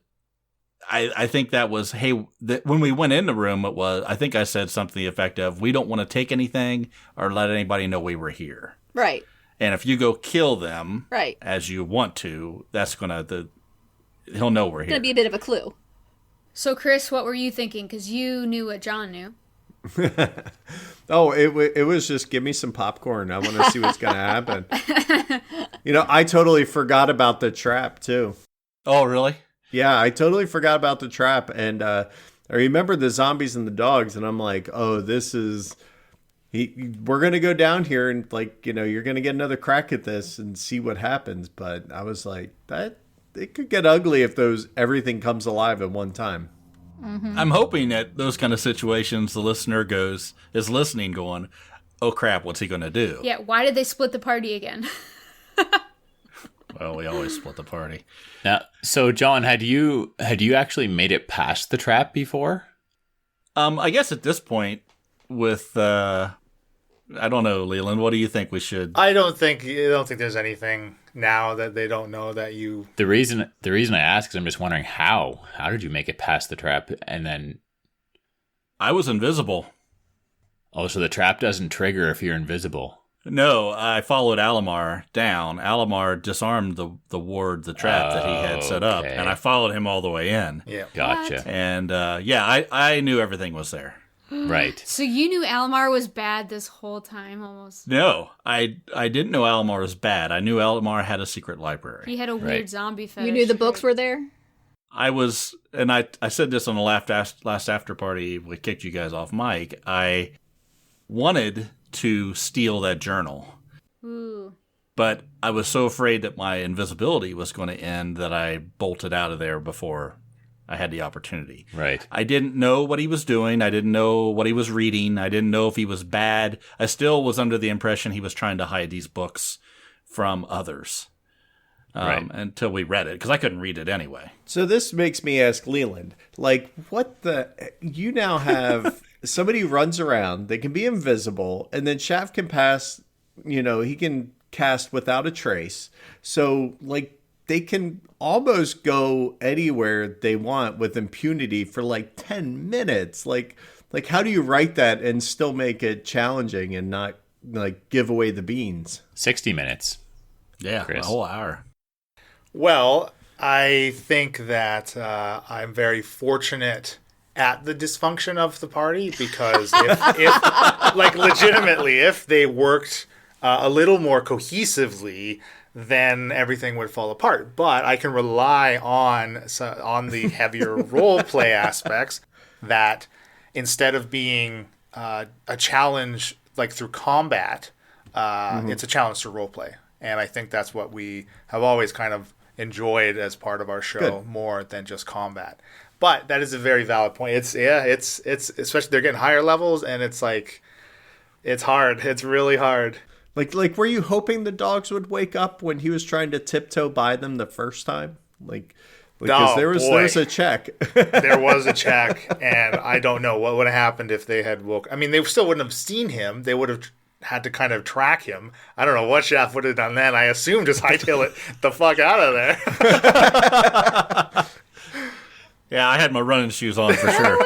I think that was, hey, when we went in the room, it was, I think I said something to the effect of, we don't want to take anything or let anybody know we were here. Right. And if you go kill them, right, as you want to, that's he'll know we're here. It's going to be a bit of a clue. So, Chris, what were you thinking? Because you knew what John knew. Oh, it was just give me some popcorn. I want to see what's going to happen. I totally forgot about the trap, too. Oh, really? Yeah, I totally forgot about the trap. And I remember the zombies and the dogs, and I'm like, oh, this is... we're going to go down here and, you're going to get another crack at this and see what happens. But I was like, it could get ugly if everything comes alive at one time. Mm-hmm. I'm hoping that those kind of situations, the listener is listening going, oh, crap, what's he going to do? Yeah, why did they split the party again? Well, we always split the party. Now, so John, had you actually made it past the trap before? I guess at this point, with I don't know, Leland, what do you think we should? I don't think there's anything now that they don't know that you. The reason I ask is I'm just wondering how did you make it past the trap and then? I was invisible. Oh, so the trap doesn't trigger if you're invisible. No, I followed Alamar down. Alamar disarmed the trap that he had set up, and I followed him all the way in. Yeah, gotcha. What? And I knew everything was there. Right. So you knew Alamar was bad this whole time, almost. No, I didn't know Alamar was bad. I knew Alamar had a secret library. He had a weird zombie fetish. You knew the books were there? I was, and I said this on the last after party, we kicked you guys off mic. I wanted to steal that journal. Ooh. But I was so afraid that my invisibility was going to end that I bolted out of there before I had the opportunity. Right. I didn't know what he was doing. I didn't know what he was reading. I didn't know if he was bad. I still was under the impression he was trying to hide these books from others. Until we read it, because I couldn't read it anyway. So this makes me ask Leland, you now have somebody who runs around, they can be invisible, and then Shaft can pass, he can cast without a trace. So, they can almost go anywhere they want with impunity for 10 minutes. How do you write that and still make it challenging and not give away the beans? 60 minutes. Yeah, Chris. A whole hour. Well, I think that I'm very fortunate at the dysfunction of the party because if legitimately, if they worked a little more cohesively, then everything would fall apart. But I can rely on the heavier role play aspects that instead of being a challenge through combat, it's a challenge to role play. And I think that's what we have always kind of enjoyed as part of our show more than just combat. But that is a very valid point. It's especially they're getting higher levels and it's hard. It's really hard. Were you hoping the dogs would wake up when he was trying to tiptoe by them the first time? Because there was a check. There was a check, and I don't know what would have happened if they had woke. I mean, they still wouldn't have seen him. They would have had to kind of track him. I don't know what Shaft would have done then. I assume just hightail it the fuck out of there. Yeah, I had my running shoes on for sure.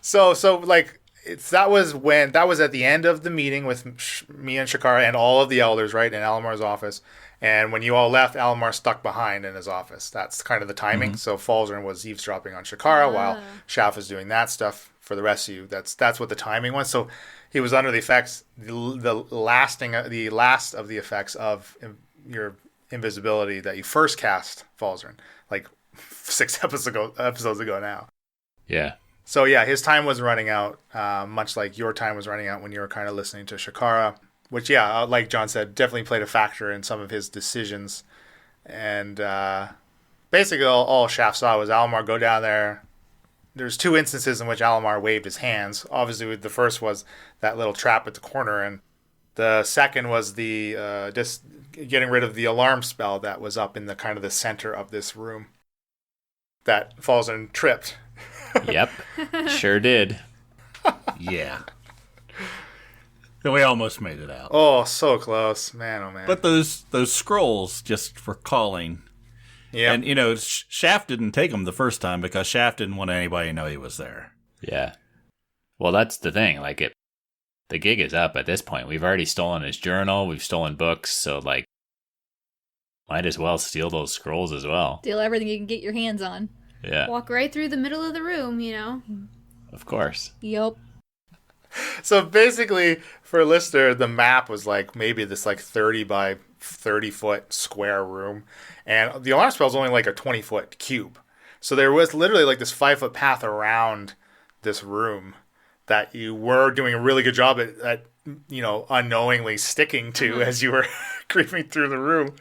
So that was at the end of the meeting with me and Shakara and all of the elders, right, in Alamar's office. And when you all left, Alamar stuck behind in his office. That's kind of the timing. Mm-hmm. So Falzern was eavesdropping on Shakara while Shaft was doing that stuff for the rest of you. That's what the timing was. So he was under the effects, the last of the effects of your invisibility that you first cast, Falzern, 6 episodes ago now. Yeah. So yeah, his time was running out, much like your time was running out when you were kind of listening to Shakara. which, yeah, like John said, definitely played a factor in some of his decisions. And basically all Shaft saw was Alomar go down there. There's 2 instances in which Alomar waved his hands. Obviously, the first was that little trap at the corner, and the second was the just getting rid of the alarm spell that was up in the kind of the center of this room that Falzarin tripped. Yep, sure did. Yeah. We almost made it out. Oh, so close. Man, oh man. But those scrolls, just for calling. Yeah. And, you know, Shaft didn't take them the first time because Shaft didn't want anybody to know he was there. Yeah. Well, that's the thing. Like, the gig is up at this point. We've already stolen his journal. We've stolen books. So, like, might as well steal those scrolls as well. Steal everything you can get your hands on. Yeah. Walk right through the middle of the room, you know? Of course. Yup. So basically, for Lister, the map was like maybe this like 30 by 30 foot square room, and the alarm spell is only like a 20-foot cube. So there was literally like this 5-foot path around this room that you were doing a really good job at you know, unknowingly sticking to as you were creeping through the room.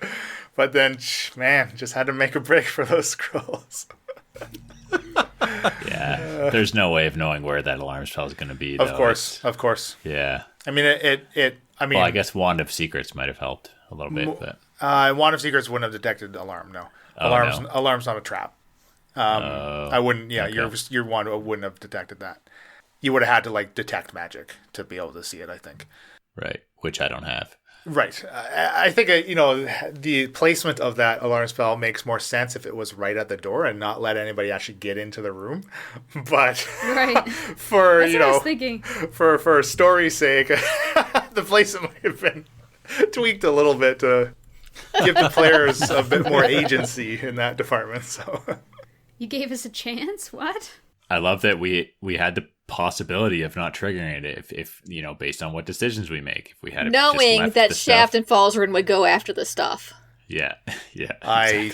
But then, man, just had to make a break for those scrolls. Yeah. There's no way of knowing where that alarm spell is going to be, though. Of course. Yeah. I mean, I mean, Well, I guess Wand of Secrets might have helped a little bit, but... Wand of Secrets wouldn't have detected alarm. No, alarm's not a trap. I wouldn't. Yeah, okay. your wand wouldn't have detected that. You would have had to like detect magic to be able to see it, I think. Right, which I don't have. Right. I think you know, the placement of that alarm spell makes more sense if it was right at the door and not let anybody actually get into the room. But Right. for That's you what I know, was thinking. for story's sake, the placement might have been tweaked a little bit to give the players a bit more agency in that department. So You gave us a chance? What? I love that we had the possibility of not triggering it if you know, based on what decisions we make. If we had Knowing just left that the Shaft stuff. and Falzarin would go after the stuff. Yeah, yeah. I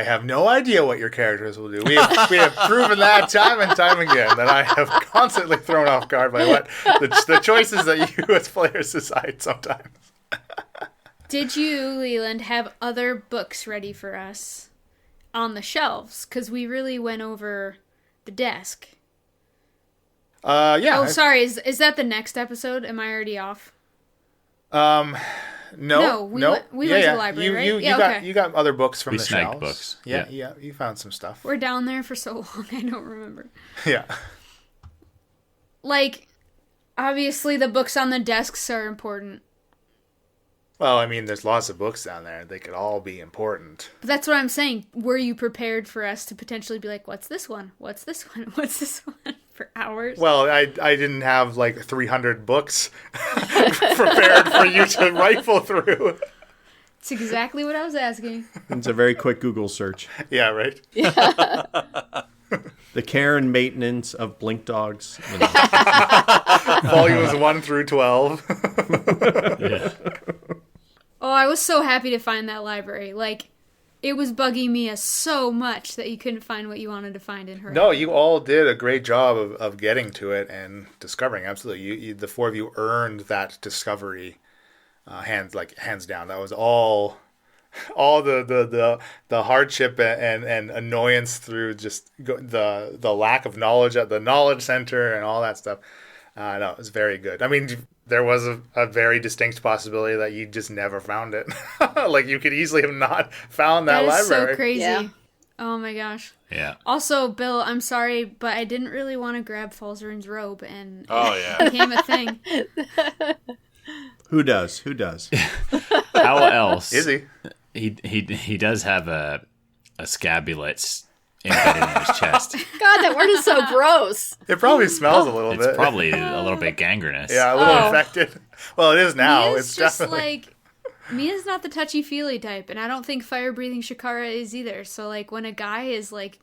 have no idea what your characters will do. We have proven that time and time again, that I have constantly thrown off guard by what the choices that you as players decide sometimes. Did you, Leland, have other books ready for us on the shelves? Because we really went over the desk. Yeah. Oh, sorry. Is that the next episode? Am I already off? No, we went to the library, right? You Yeah, got okay. you got other books from We the snagged shelves. books. Yeah, you found some stuff. We're down there for so long, I don't remember. Yeah. Like, obviously the books on the desks are important. Well, I mean, there's lots of books down there. They could all be important. But that's what I'm saying. Were you prepared for us to potentially be like, what's this one? What's this one? What's this one? For hours? Well, I didn't have like 300 books prepared for you to rifle through. It's exactly what I was asking. It's a very quick Google search. Yeah, right. The care and maintenance of blink dogs. Volumes 1 through 12. Yeah. Oh, I was so happy to find that library. Like, it was bugging me so much that you couldn't find what you wanted to find in her. No, you all did a great job of getting to it and discovering. Absolutely, you the four of you earned that discovery, hands down. That was all the hardship and annoyance through just the lack of knowledge at the knowledge center and all that stuff. No, it was very good. I mean, there was a very distinct possibility that you just never found it. Like, you could easily have not found that That is library. so crazy. Yeah. Oh my gosh. Yeah. Also, Bill, I'm sorry, but I didn't really want to grab Falzarin's robe, and Oh, it yeah. became a thing. Who does? How else? Is he? He does have a scabulet embedded in his chest. God, that word is so gross. It probably smells a little It's bit. probably a little bit gangrenous. Yeah, a little Oh. infected. Well, it is now. Mia's It's just definitely. like, Mia's not the touchy-feely type, and I don't think fire-breathing Shakara is either. So, like, when a guy is like,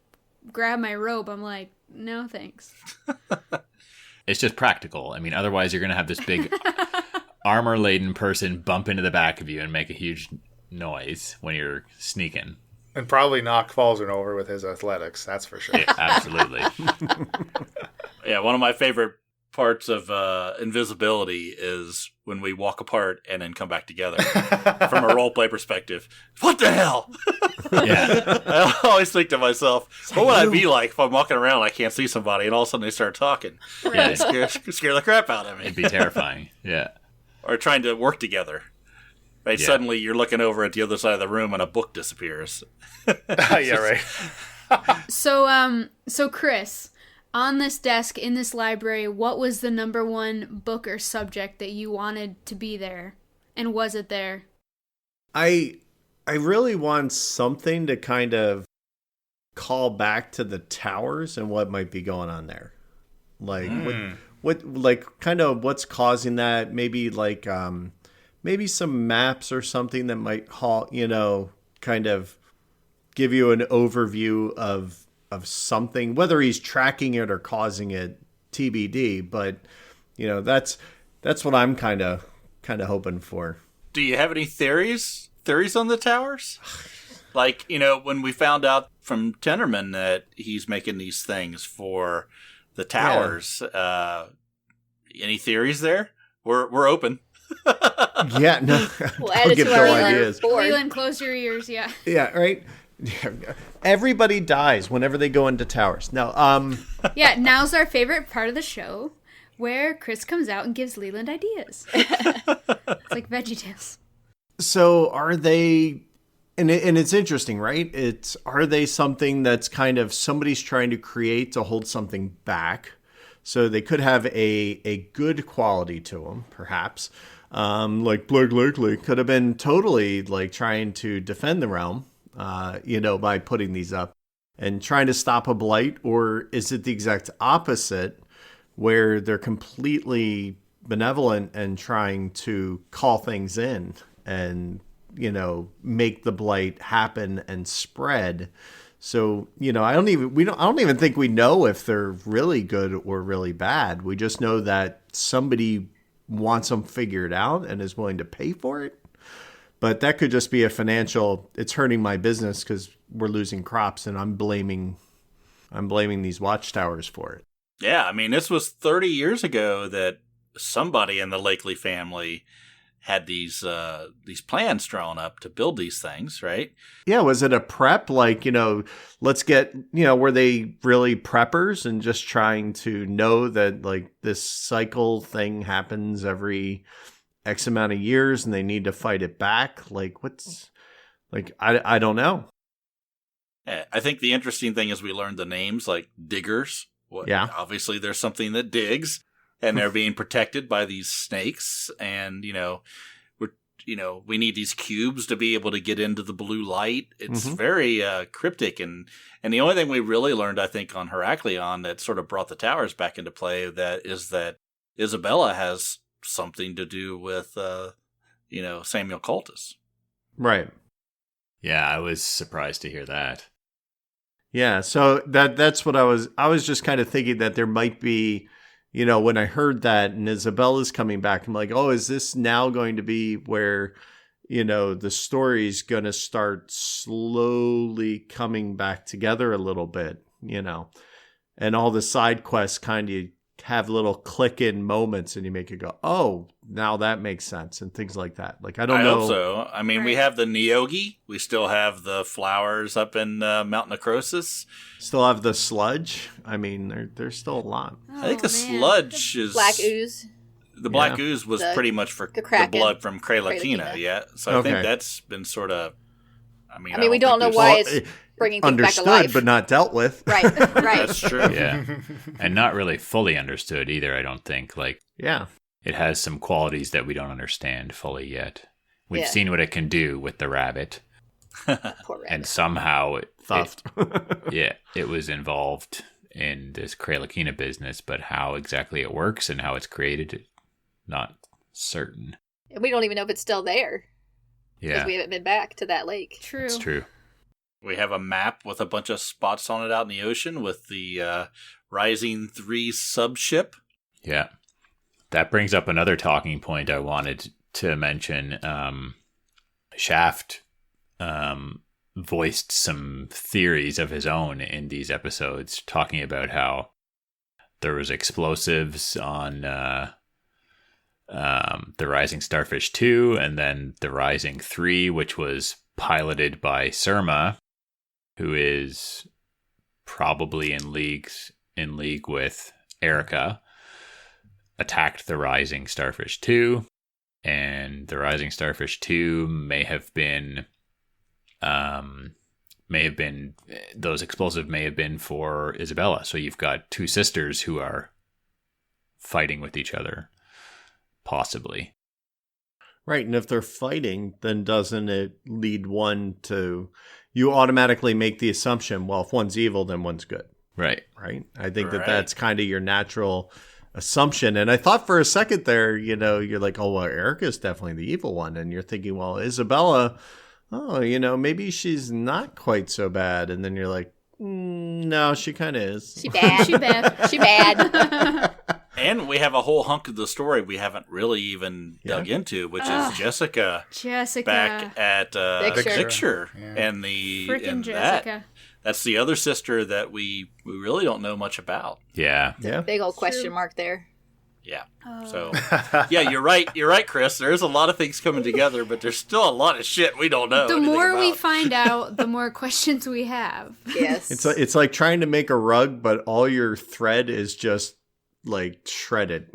grab my robe, I'm like, no thanks. It's just practical. I mean, otherwise you're going to have this big armor-laden person bump into the back of you and make a huge noise when you're sneaking. And probably knock Falzarin over with his athletics, that's for sure. Yeah, absolutely. Yeah, one of my favorite parts of invisibility is when we walk apart and then come back together from a role play perspective. What the hell? Yeah. I always think to myself, what would I be like if I'm walking around and I can't see somebody and all of a sudden they start talking? Yeah. Scare the crap out of me. It'd be terrifying. Yeah. Or trying to work together. Right? Yeah. Suddenly you're looking over at the other side of the room and a book disappears. Yeah, right. So Chris, on this desk in this library, what was the number one book or subject that you wanted to be there? And was it there? I really want something to kind of call back to the towers and what might be going on there. Like what like kind of what's causing that? Maybe like maybe some maps or something that might kind of give you an overview of something, whether he's tracking it or causing it, TBD. But that's what I'm kind of hoping for. Do you have any theories on the towers? Like, when we found out from Tennerman that he's making these things for the towers, any theories there? We're open. Yeah, no, We'll I'll add it give to no our ideas. board. Leland, close your ears, yeah. Yeah, right. Everybody dies whenever they go into towers. No, Yeah, now's our favorite part of the show, where Chris comes out and gives Leland ideas. It's like VeggieTales. So are they? And it's interesting, right? Are they something that's kind of somebody's trying to create to hold something back? So they could have a good quality to them, perhaps. Like Blake Lakely could have been totally like trying to defend the realm, by putting these up and trying to stop a blight. Or is it the exact opposite, where they're completely benevolent and trying to call things in and make the blight happen and spread? So, I don't even think we know if they're really good or really bad. We just know that somebody wants them figured out and is willing to pay for it. But that could just be a financial, it's hurting my business because we're losing crops, and I'm blaming these watchtowers for it. Yeah, I mean, this was 30 years ago that somebody in the Lakely family had these plans drawn up to build these things, right? Yeah, was it a prep? Like, let's get, were they really preppers and just trying to know that like this cycle thing happens every X amount of years and they need to fight it back? Like, I don't know. Yeah, I think the interesting thing is we learned the names like diggers. Yeah. Obviously, there's something that digs. And they're being protected by these snakes, and we need these cubes to be able to get into the blue light. It's very cryptic, and the only thing we really learned, I think, on Heraklion that sort of brought the towers back into play is that Isabella has something to do with Samuel Cultus. Right. Yeah, I was surprised to hear that. Yeah, so that's what I was just kind of thinking that there might be. When I heard that and Isabella's coming back, I'm like, oh, is this now going to be where, the story's going to start slowly coming back together a little bit, and all the side quests kind of have little click in moments and you make it go, oh, now that makes sense, and things like that. Like, I don't know. I hope so. I mean, we have the Neogi. We still have the flowers up in Mount Necrosis. Still have the sludge. I mean, there's still a lot. I think the sludge is... Black ooze. The black ooze was pretty much for the blood from Kralakina, yeah. So I think that's been sort of... I mean, we don't know why it's bringing things back to life. Understood, but not dealt with. Right. That's true. Yeah. And not really fully understood either, I don't think. Like, yeah. It has some qualities that we don't understand fully yet. We've seen what it can do with the rabbit. Poor rabbit. And somehow it was involved in this Kralakina business, but how exactly it works and how it's created, not certain. And we don't even know if it's still there. Yeah. Because we haven't been back to that lake. True. It's true. We have a map with a bunch of spots on it out in the ocean with the Rising 3 subship. Yeah. That brings up another talking point I wanted to mention. Shaft voiced some theories of his own in these episodes, talking about how there was explosives on the Rising Starfish 2, and then the Rising 3, which was piloted by Surma, who is probably in league with Erica, attacked the Rising Starfish 2, and the Rising Starfish 2 may have been those explosives may have been for Isabella. So you've got two sisters who are fighting with each other, possibly. Right, and if they're fighting, then doesn't it lead one to... You automatically make the assumption, well, if one's evil, then one's good. Right. Right? I think that's kind of your natural assumption. And I thought for a second there, you're like, oh, well, Erica's definitely the evil one. And you're thinking, well, Isabella, maybe she's not quite so bad. And then you're like, no, she kind of is. She bad. She bad. She bad. And we have a whole hunk of the story we haven't really even dug into, which is Jessica back at Picture. Yeah. And the freaking Jessica. That's the other sister that we really don't know much about. Yeah. Yeah. Big old question mark there. Yeah. Oh. So, yeah, you're right. You're right, Chris. There's a lot of things coming together, but there's still a lot of shit we don't know. The more we find out, the more questions we have. Yes. It's like trying to make a rug, but all your thread is just like shredded.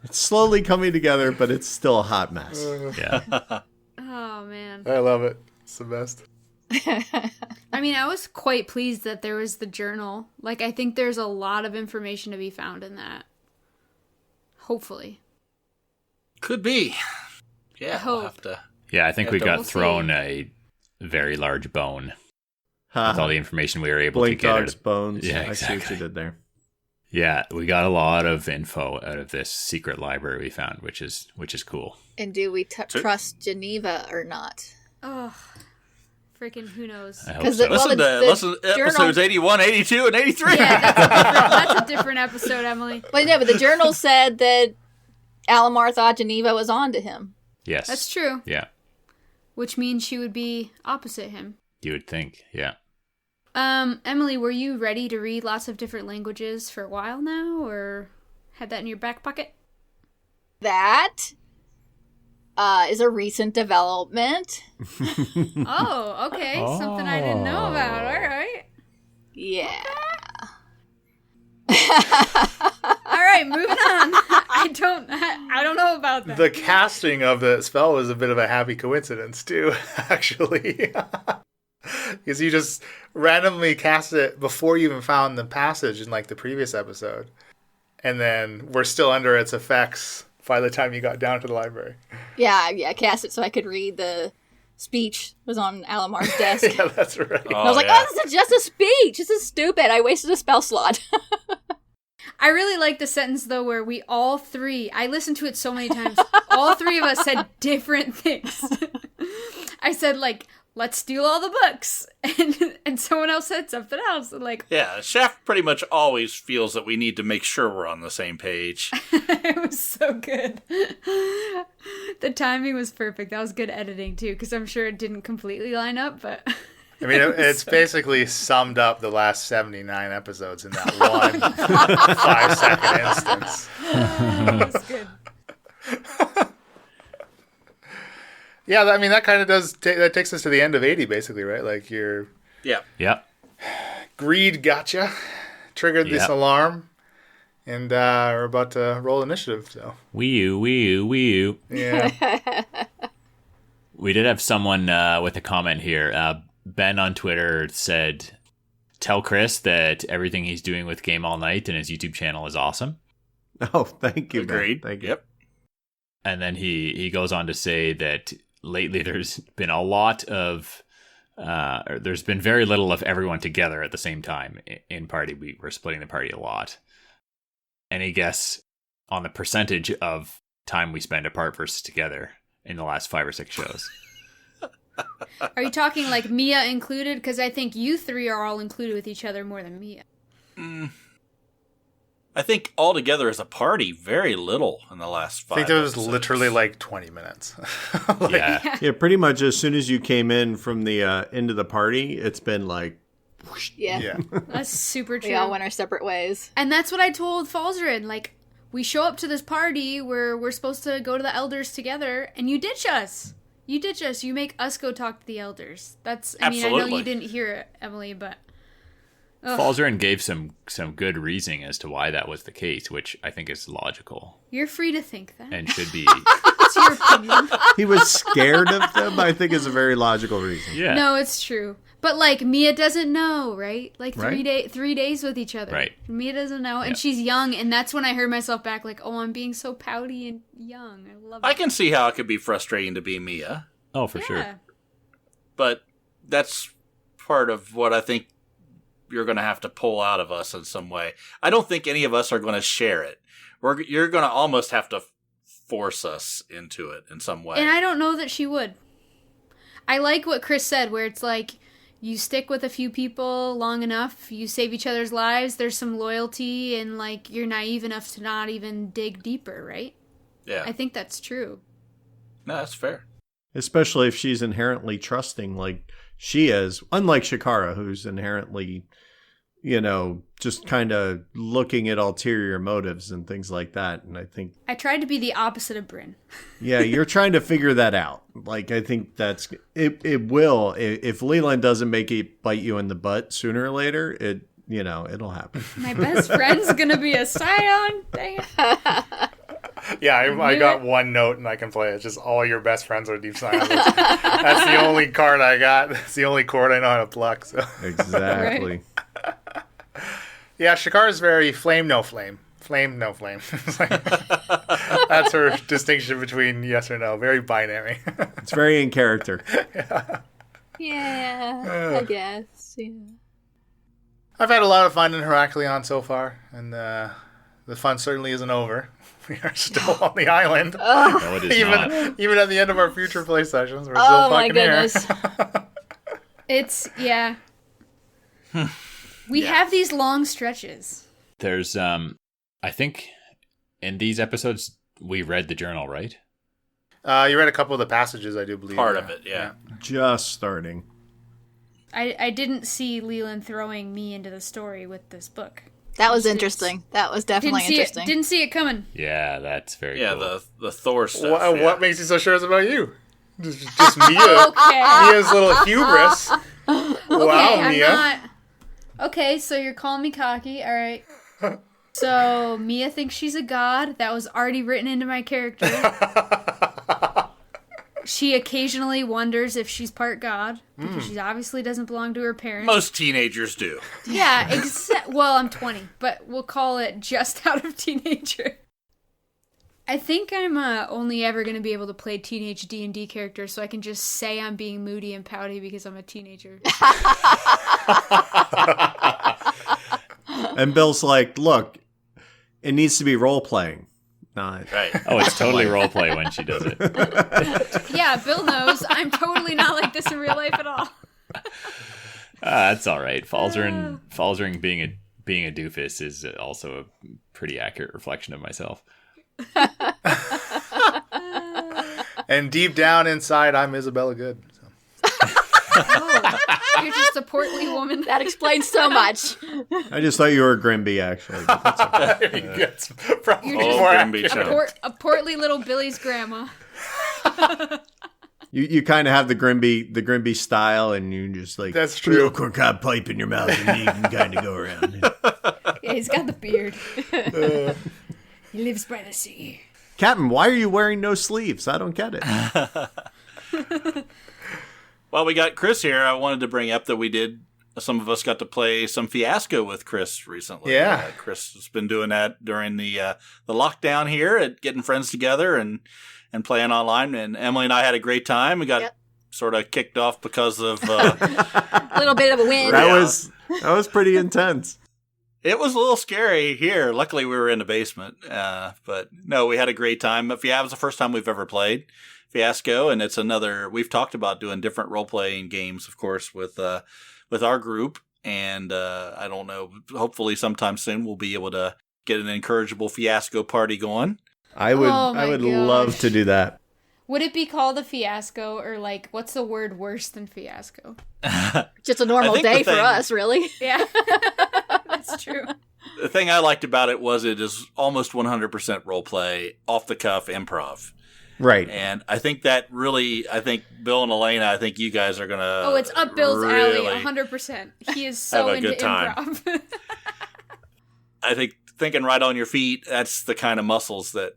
It's slowly coming together, but it's still a hot mess. Yeah. Oh, man. I love it. It's the best. I mean, I was quite pleased that there was the journal. Like, I think there's a lot of information to be found in that. Hopefully. Could be. Yeah, I we'll hope. have to. Yeah, I think we We'll got see. thrown a very large bone with all the information we were able Blink to get. Dog's bones. Yeah, I see what exactly. you did there. Yeah, we got a lot of info out of this secret library we found, which is cool. And do we trust Geneva or not? Oh, freaking who knows? I hope 'Cause so. it- well, Listen to the journal- episodes 81, 82, and 83. Yeah, that's a different episode, Emily. But no, but the journal said that Alamar thought Geneva was on to him. Yes. That's true. Yeah, Which means she would be opposite him. you would think. Yeah. Emily, were you ready to read lots of different languages for a while now, or had that in your back pocket? That is a recent development. Oh, okay. Something I didn't know about. All right. Yeah. All right, moving on. I don't know about that. The casting of the spell was a bit of a happy coincidence, too, actually. Because you just randomly cast it before you even found the passage in, like, the previous episode. And then we're still under its effects by the time you got down to the library. Yeah, I cast it so I could read the speech was on Alamar's desk. Yeah, that's right. And I was like, oh, this is just a speech. This is stupid. I wasted a spell slot. I really like the sentence, though, where we all three, I listened to it so many times, all three of us said different things. I said, like, let's steal all the books. And someone else said something else. Like, Yeah, Shaft pretty much always feels that we need to make sure we're on the same page. it was so good. The timing was perfect. That was good editing, too, because I'm sure it didn't completely line up, but... I mean, it's basically summed up the last 79 episodes in that one 5-second instance. That was good. Yeah, I mean, that kind of does, that takes us to the end of 80, basically, right? Like, your Yeah. Yep. greed gotcha, triggered this Yep. alarm, and we're about to roll initiative, so. Wee you. Yeah. We did have someone with a comment here. Ben on Twitter said, tell Chris that everything he's doing with Game All Night and his YouTube channel is awesome. Oh, thank you. Ben. Agreed. Thank you. Yep. And then he goes on to say that lately there's been a lot of, there's been very little of everyone together at the same time in party. We're splitting the party a lot. Any guess on the percentage of time we spend apart versus together in the last 5 or 6 shows? Are you talking like Mia included? Because I think you three are all included with each other more than Mia. I think altogether as a party, very little in the last 5 I think it was episodes. literally like 20 minutes. Yeah. Yeah, pretty much as soon as you came in from the end of the party, it's been like Yeah. Yeah. That's super true. We all went our separate ways. And that's what I told Falzarin. Like, we show up to this party where we're supposed to go to the elders together, and you ditch us. You ditch us. You make us go talk to the elders. That's, I mean, I know Absolutely. you didn't hear it, Emily, but... Falzarin gave some good reasoning as to why that was the case, which I think is logical You're free to think that. and should be. It's your opinion. He was scared of them, I think is a very logical reason. Yeah. No, it's true. But, like, Mia doesn't know, right? Like, Right. 3 days with each other. Right. Mia doesn't know, and Yeah. she's young, and that's when I heard myself back, like, oh, I'm being so pouty and young. I love it. I can see how it could be frustrating to be Mia, Oh, for Yeah. sure. but that's part of what I think you're going to have to pull out of us in some way. I don't think any of us are going to share it. You're going to almost have to force us into it in some way. And I don't know that she would. I like what Chris said, where it's like, you stick with a few people long enough, you save each other's lives, there's some loyalty, and, like, you're naive enough to not even dig deeper, right? Yeah. I think that's true. No, that's fair. Especially if she's inherently trusting like she is, unlike Shakara, who's inherently, just kind of looking at ulterior motives and things like that. And I think, I tried to be the opposite of Bryn. yeah, you're trying to figure that out. Like, I think that's, it will, if Leland doesn't make it bite you in the butt sooner or later, it'll happen. My best friend's gonna be a scion? Dang it. Yeah, I Knew got it. one note and I can play it. It's just all your best friends are deep science. That's the only card I got. It's the only chord I know how to pluck. So Exactly. yeah, Shakara's very flame, no flame. Flame, no flame. It's like- that's her distinction between yes or no. Very binary. It's very in character. Yeah, I guess. Yeah. I've had a lot of fun in Heracleon so far, and the fun certainly isn't over. We are still on the island. No, it is not. Even at the end of our future play sessions, we're Oh still my fucking here. goodness. It's, yeah. We have these long stretches. There's, I think in these episodes, we read the journal, right? You read a couple of the passages, I do believe. Part of it, yeah. Just starting. I didn't see Leland throwing me into the story with this book. That was interesting. That was definitely interesting. Didn't see it coming. Yeah, that's very Yeah, cool. the Thor stuff. What, yeah. what makes you so sure it's about you? Just Mia. Okay. Mia's little hubris. Wow, Okay, Mia. I'm not. Okay, so you're calling me cocky. All right. So Mia thinks she's a god. That was already written into my character. She occasionally wonders if she's part god because she obviously doesn't belong to her parents. Most teenagers do. Yeah, well, I'm 20, but we'll call it just out of teenager. I think I'm only ever going to be able to play teenage D&D characters, so I can just say I'm being moody and pouty because I'm a teenager. And Bill's like, look, it needs to be role playing. Not Right. Oh, it's totally roleplay when she does it. Yeah, Bill knows I'm totally not like this in real life at all. That's all right. Falzarin being a doofus is also a pretty accurate reflection of myself. And deep down inside, I'm Isabella Good. So. Oh, you're just a portly woman. That explains so much. I just thought you were Grimby, actually. But that's okay. That's probably You're Oh, more Grimby accurate. Chum. A portly little Billy's grandma. You kind of have the Grimby style, and you just like That's put a little true. corncob pipe in your mouth, and you can kind of go around. Yeah, he's got the beard. He lives by the sea. Captain, why are you wearing no sleeves? I don't get it. Well, we got Chris here. I wanted to bring up that some of us got to play some Fiasco with Chris recently. Yeah. Chris has been doing that during the lockdown here, at getting friends together and playing online. And Emily and I had a great time. We got sort of kicked off because of A little bit of a win. That was pretty intense. it was a little scary here. Luckily, we were in the basement. But no, we had a great time. It was the first time we've ever played Fiasco, and it's another. We've talked about doing different role playing games, of course, with our group. And I don't know. Hopefully, sometime soon we'll be able to get an Incorrigible Fiasco party going. I would Oh my love gosh. to do that. Would it be called a fiasco, or like, what's the word worse than fiasco? Just a normal think the day for thing- us, really. Yeah, that's true. The thing I liked about it was it is almost 100% role play, off the cuff improv. Right. And I think that really, I think Bill and Elena, I think you guys are going to. Oh, it's up Bill's alley, really 100%. He is so have a into good time. improv. I think thinking right on your feet, that's the kind of muscles that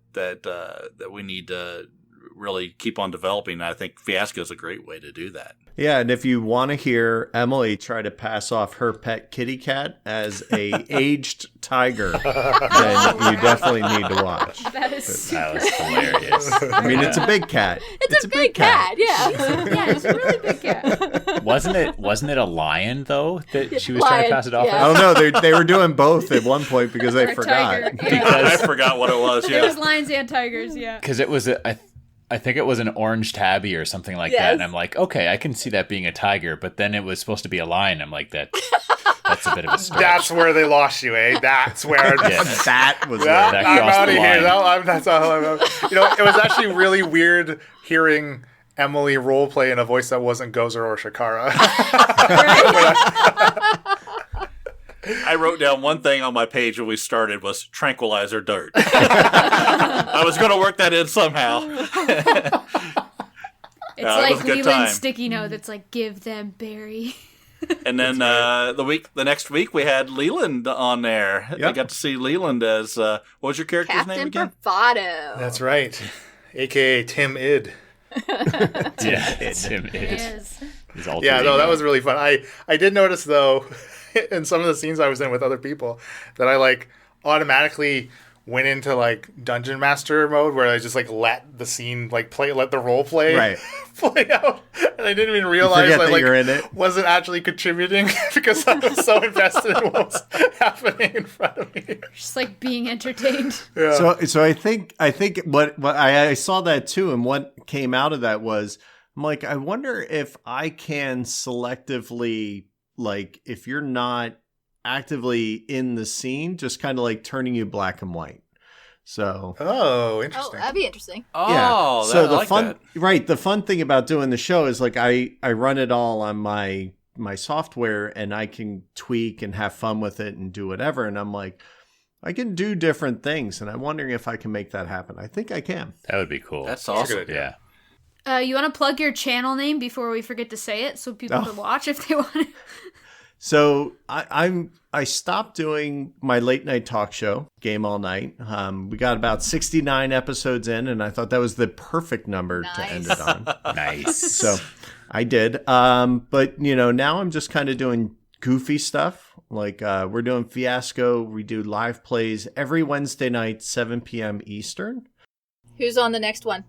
we need to really keep on developing. And I think Fiasco is a great way to do that. Yeah, and if you want to hear Emily try to pass off her pet kitty cat as a aged tiger, then you definitely need to watch. That is That was hilarious. I mean, it's a big cat. It's a big cat, yeah. yeah, it's a really big cat. Wasn't it a lion though that she was trying Lion, to pass it off? yeah. I don't know. They were doing both at one point because Or they a forgot. tiger. Yeah. I forgot what it was. It was Yeah. lions and tigers, yeah. Because it was I think it was an orange tabby or something like Yes. that, and I'm like, okay, I can see that being a tiger, but then it was supposed to be a lion. I'm like, that's a bit of a stretch. That's where they lost you, eh? That's where. Yeah. That was Yeah, That I'm crossed out the of here. line. That's all I'm. It was actually really weird hearing Emily role play in a voice that wasn't Gozer or Shakara. I wrote down one thing on my page when we started was tranquilizer dirt. I was going to work that in somehow. It's it like was a good Leland's time. sticky note that's like, give them berry. And then the next week we had Leland on there. I Yep. got to see Leland as what was your character's name Captain again? Bravado. That's right, aka Tim Id. Yeah, it's him. Yes. His alter Yeah, no, ego. that was really fun. I did notice though, in some of the scenes I was in with other people, that I like automatically went into like dungeon master mode where I just like let the scene like play, let the role play Right. play out, and I didn't even realize forget I that like you're in it. wasn't actually contributing because I was so invested in what was happening in front of me. Just like being entertained. So I think what I saw that too, and what came out of that was I'm like, I wonder if I can selectively, like, if you're not actively in the scene, just kind of like turning you black and white. So Oh, Oh, interesting. that'd be interesting. Oh, so I the like fun, that. right? The fun thing about doing the show is like I run it all on my software, and I can tweak and have fun with it and do whatever. And I'm like, I can do different things, and I'm wondering if I can make that happen. I think I can. That would be cool. That's That's a awesome. good idea. Yeah. You want to plug your channel name before we forget to say it so people can watch if they want to? So I stopped doing my late night talk show, Game All Night. We got about 69 episodes in, and I thought that was the perfect number to end it on. Nice. So I did. But now I'm just kind of doing goofy stuff. Like we're doing Fiasco. We do live plays every Wednesday night, 7 p.m. Eastern. Who's on the next one?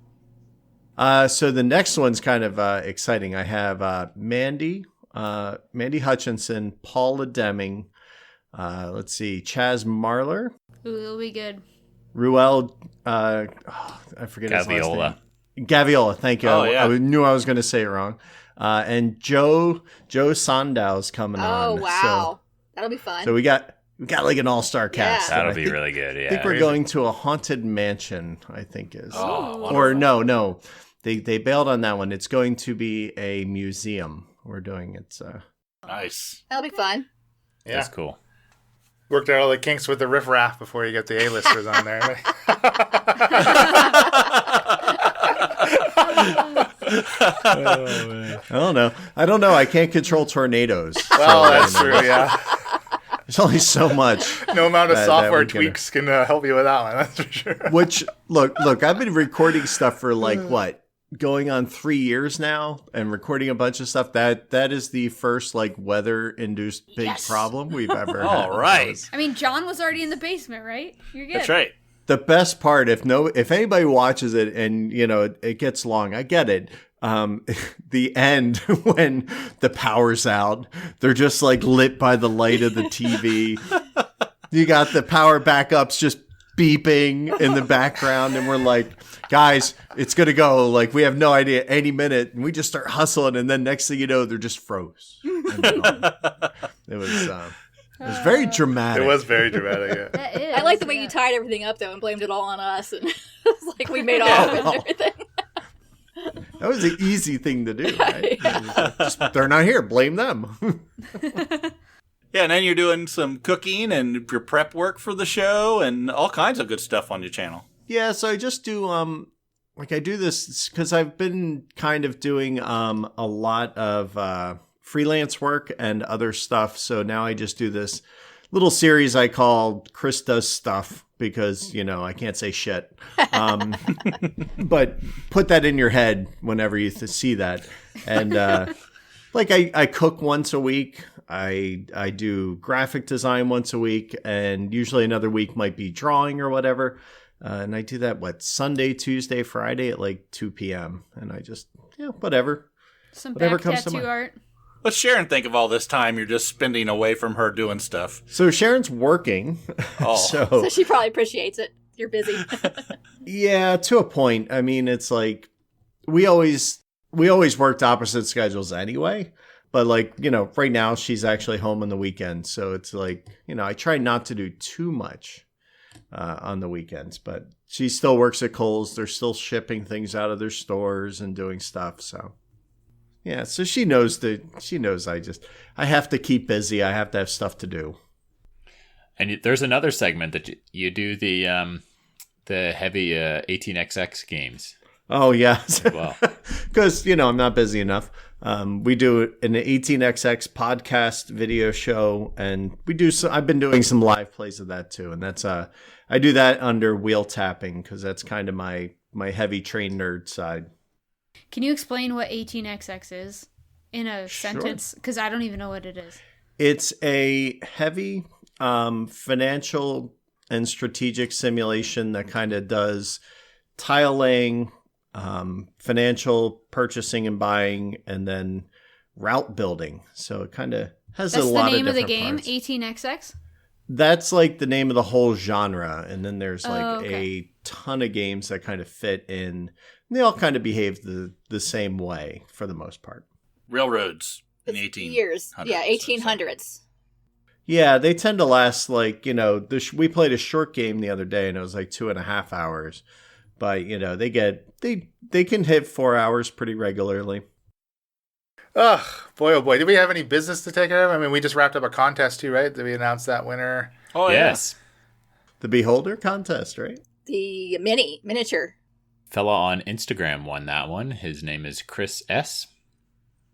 So the next one's kind of exciting. I have Mandy Hutchinson, Paula Deming, let's see, Chaz Marler, Ooh, it'll be good. Ruel, I forget his last Gaviola. name. Gaviola, thank you. Oh, yeah. I knew I was going to say it wrong. And Joe Sandow's coming Oh, on. wow. That'll be fun. So we got like an all-star cast. Yeah. And That'll be really good. I Yeah. think we're going to a haunted mansion, I think is. Oh, Or no. They bailed on that one. It's going to be a museum. We're doing it. Nice. That'll be fun. Yeah, That's cool. worked out all the kinks with the riffraff before you get the A-listers on there. I don't know. I can't control tornadoes. Well, So, that's true. Yeah, There's only so much. no amount of That software we can- tweaks can help you with that one. That's for sure. Which look, I've been recording stuff for like what, going on 3 years now, and recording a bunch of stuff. That is the first like weather-induced big Yes. problem we've ever had. All right. I mean, John was already in the basement, right? You're good. That's right. The best part, if anybody watches it and it gets long, I get it. The end when the power's out, they're just like lit by the light of the TV. You got the power backups just beeping in the background, and we're like, guys, it's gonna go. Like, we have no idea, any minute, and we just start hustling, and then next thing you know, they're just froze. And they're gone. It was very dramatic. It was very dramatic. Yeah. That is. I like the way you tied everything up, though, and blamed it all on us. And it was like we made all of it and everything. That was an easy thing to do, right? They're not here. Blame them. Yeah, and then you're doing some cooking and your prep work for the show and all kinds of good stuff on your channel. Yeah, so I just do I do this because I've been kind of doing a lot of freelance work and other stuff. So now I just do this little series I call Chris Does Stuff because, I can't say shit. But put that in your head whenever you see that. And I cook once a week. I do graphic design once a week, and usually another week might be drawing or whatever. And I do that, Sunday, Tuesday, Friday at 2 p.m. And I just, whatever. Some whatever back comes to tattoo mind. art. What's Sharon think of all this time you're just spending away from her doing stuff? So Sharon's working. Oh. So she probably appreciates it. You're busy. Yeah, to a point. I mean, it's we always worked opposite schedules anyway. But right now she's actually home on the weekend. So it's I try not to do too much on the weekends. But she still works at Kohl's. They're still shipping things out of their stores and doing stuff. So yeah, so she knows I have to keep busy. I have to have stuff to do. And there's another segment that you do the heavy 18xx games. Oh yeah, Well, because I'm not busy enough. We do an 18xx podcast video show, and I've been doing some live plays of that too, and that's I do that under wheel tapping because that's kind of my heavy train nerd side. Can you explain what 18xx is in a sentence? Because I don't even know what it is. It's a heavy financial and strategic simulation that kind of does tile laying, financial purchasing and buying, and then route building. So it kind of has That's a lot of the name of the different game, parts. 18xx? That's the name of the whole genre. And then there's okay. a ton of games that kind of fit in. They all kind of behave the same way for the most part. Railroads in the 1800s. Years. Yeah, 1800s. Yeah, they tend to last we played a short game the other day and it was 2.5 hours. But they can hit 4 hours pretty regularly. Ugh, boy, oh boy. Did we have any business to take care of? I mean, we just wrapped up a contest too, right? Did we announce that winner? Oh, yes. The Beholder contest, right? The miniature. Fella on Instagram won that one. His name is Chris S.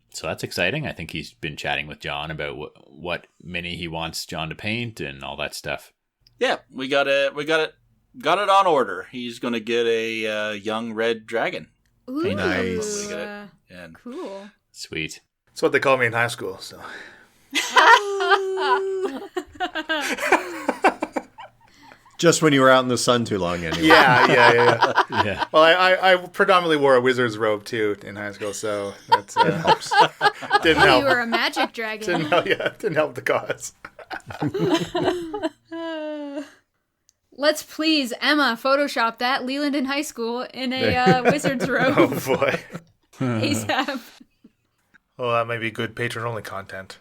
So that's exciting. I think he's been chatting with John about what mini he wants John to paint and all that stuff. Yeah, we got it on order. He's going to get a young red dragon. Ooh, Nice. And cool. Sweet. That's what they called me in high school. So Just when you were out in the sun too long, anyway. yeah. Yeah. Well, I predominantly wore a wizard's robe too in high school, so that helps. Didn't Oh, help. you were a magic dragon. Didn't help the cause. Let's please, Emma, Photoshop that Leland in high school in a wizard's Oh robe boy. ASAP. Well, that might be good patron-only content.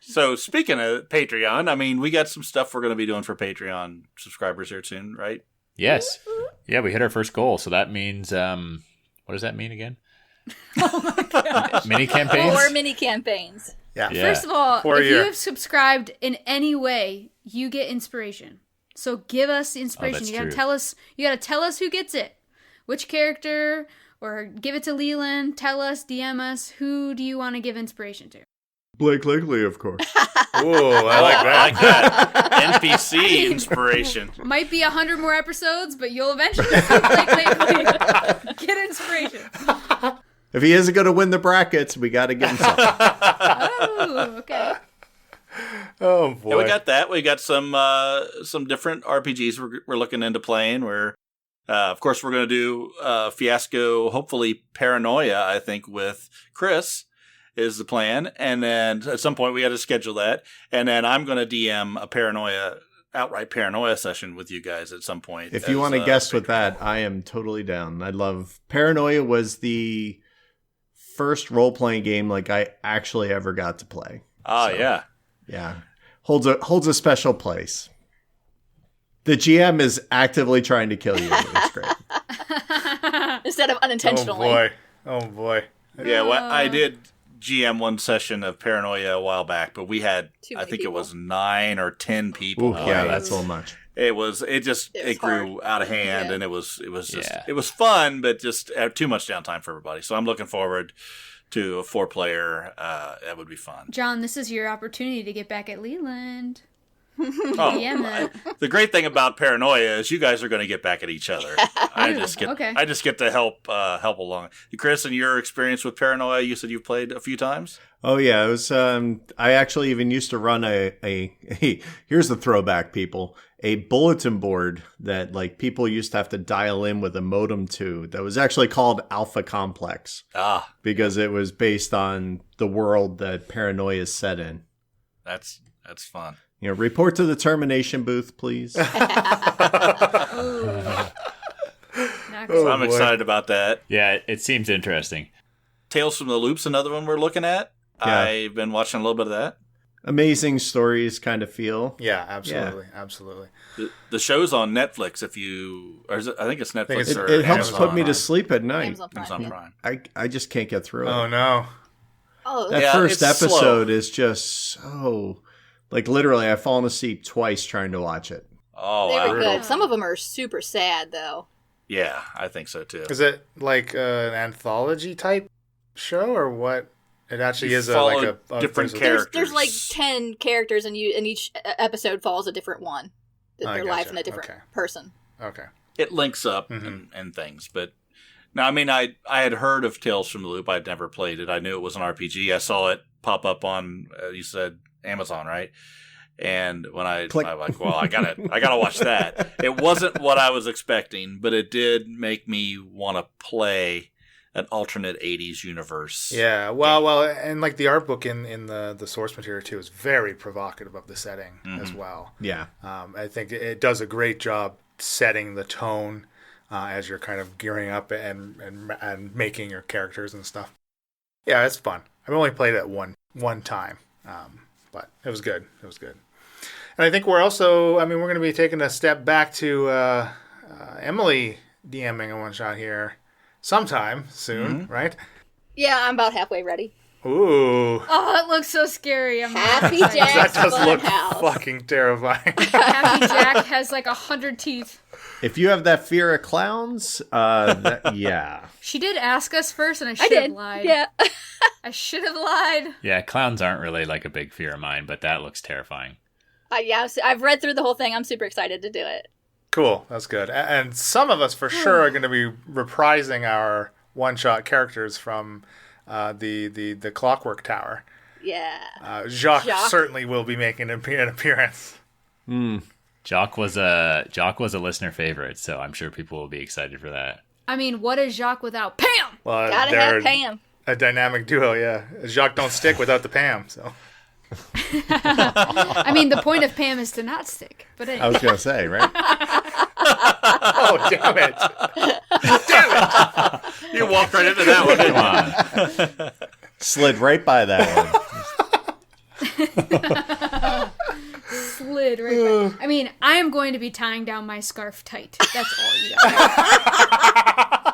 so speaking of Patreon, I mean, we got some stuff we're going to be doing for Patreon subscribers here soon, right? Yes. Yeah, we hit our first goal. So that means, what does that mean again? Oh my gosh. Mini campaigns? 4 mini campaigns. Yeah. Yeah. First of all, For a if you year. have subscribed in any way, you get inspiration. So give us inspiration. that's You gotta true. tell us who gets it. Which character, or give it to Leland, tell us, DM us, who do you want to give inspiration to? Blake Lively, of course. Ooh, I like that. I like that. NPC inspiration. Might be 100 more episodes, but you'll eventually see Blake Lively. Get inspiration. If he isn't going to win the brackets, we got to give him something. Oh, okay. Oh boy. Yeah, we got that. We got some different RPGs we're looking into playing. Of course, we're going to do Fiasco, hopefully Paranoia, I think, with Chris is the plan. And then at some point we got to schedule that. And then I'm going to DM a outright Paranoia session with you guys at some point. If you want to guess with that, I am totally down. I love Paranoia was the first role-playing game I actually ever got to play. Oh, So, yeah. Yeah. Holds a special place. The GM is actively trying to kill you. It's great. instead of Oh unintentionally. boy. Oh boy. Yeah, well, I did GM one session of Paranoia a while back, but we had, Too I many think people. it was 9 or 10 people. Ooh, yeah, play. that's a little much. It was grew hard. out of hand, Yeah. and it was just Yeah. it was fun, but just too much downtime for everybody. So I'm looking forward to a 4-player. That would be fun. John, this is your opportunity to get back at Leland. Oh, Yeah, the great thing about Paranoia is you guys are going to get back at each other. I just get to help along. Chris, in your experience with Paranoia, you said you've played a few times. Oh yeah, it was. I actually even used to run a here's the throwback, people. A bulletin board that like people used to have to dial in with a modem to. That was actually called Alpha Complex Ah, because it was based on the world that Paranoia is set in. that's fun. Report to the termination booth, please. Not So I'm boy. excited about that. Yeah, it seems interesting. Tales from the Loop's another one we're looking at. Yeah. I've been watching a little bit of that. Amazing stories kind of feel. Yeah, absolutely. Absolutely. The show's on Netflix. I think it's Netflix. it's- or It helps Amazon put me to Prime. sleep at night. Amazon Prime, Amazon yeah. Prime. I just can't get through it. Oh no. Oh, That Yeah, first it's episode slow. is just so like literally I've fallen asleep twice trying to watch it. Oh, they were wow. good. Some of them are super sad, though. Yeah, I think so too. Is it like an anthology type show or what? It actually You is follow a different there's a- There's like Characters. 10 characters, and each episode follows a different one. I Their life gotcha. in a different Okay. person. Okay. It links up and things, but no, I mean, I had heard of Tales from the Loop. I'd never played it. I knew it was an RPG. I saw it pop up on you said Amazon, right? And when I Click. I'm like, well, I gotta watch that. It wasn't what I was expecting, but it did make me want to play an alternate 80s universe. Yeah, well, and like the art book in the source material too is very provocative of the setting as well. Yeah. I think it does a great job setting the tone as you're kind of gearing up and making your characters and stuff. Yeah, it's fun. I've only played it one time, but it was good. It was good. And I think we're going to be taking a step back to Emily DMing a one shot here sometime soon, right? Yeah, I'm about halfway ready. Ooh. Oh, it looks so scary. I'm Happy not excited. Jack's That does look Funhouse. fucking terrifying. Happy Jack has like 100 teeth. If you have that fear of clowns, yeah. She did ask us first, and I I should have did. lied. Yeah. I should have lied. Yeah, clowns aren't really like a big fear of mine, but that looks terrifying. Yeah, I've read through the whole thing. I'm super excited to do it. Cool, that's good. And some of us for sure are going to be reprising our one-shot characters from the Clockwork Tower. Yeah. Jacques Jacques. certainly will be making an appearance. Jock was a listener favorite, so I'm sure people will be excited for that. I mean, what is Jacques without Pam? Well, Gotta they're have Pam. a dynamic duo, yeah. Jacques don't stick without the Pam, so. I mean, the point of Pam is to not stick. But I anyway. was going to say, right? Oh, damn it. You walked right into that one, didn't you? Slid right by that one. Slid right by. I mean, I am going to be tying down my scarf tight. That's all you got.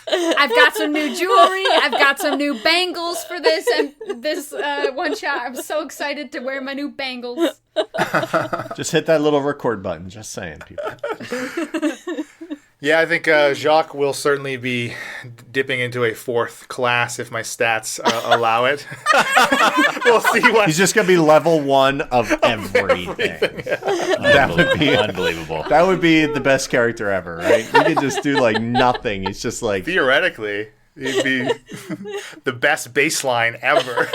I've got some new jewelry. I've got some new bangles for this and this one shot. I'm so excited to wear my new bangles. Just hit that little record button. Just saying, people. Yeah, I think Jacques will certainly be dipping into a fourth class if my stats allow it. We'll see what. He's just going to be level 1 of everything. That would be Unbelievable. That would be the best character ever, right? You could just do like nothing. He's just like Theoretically, he'd be the best baseline ever.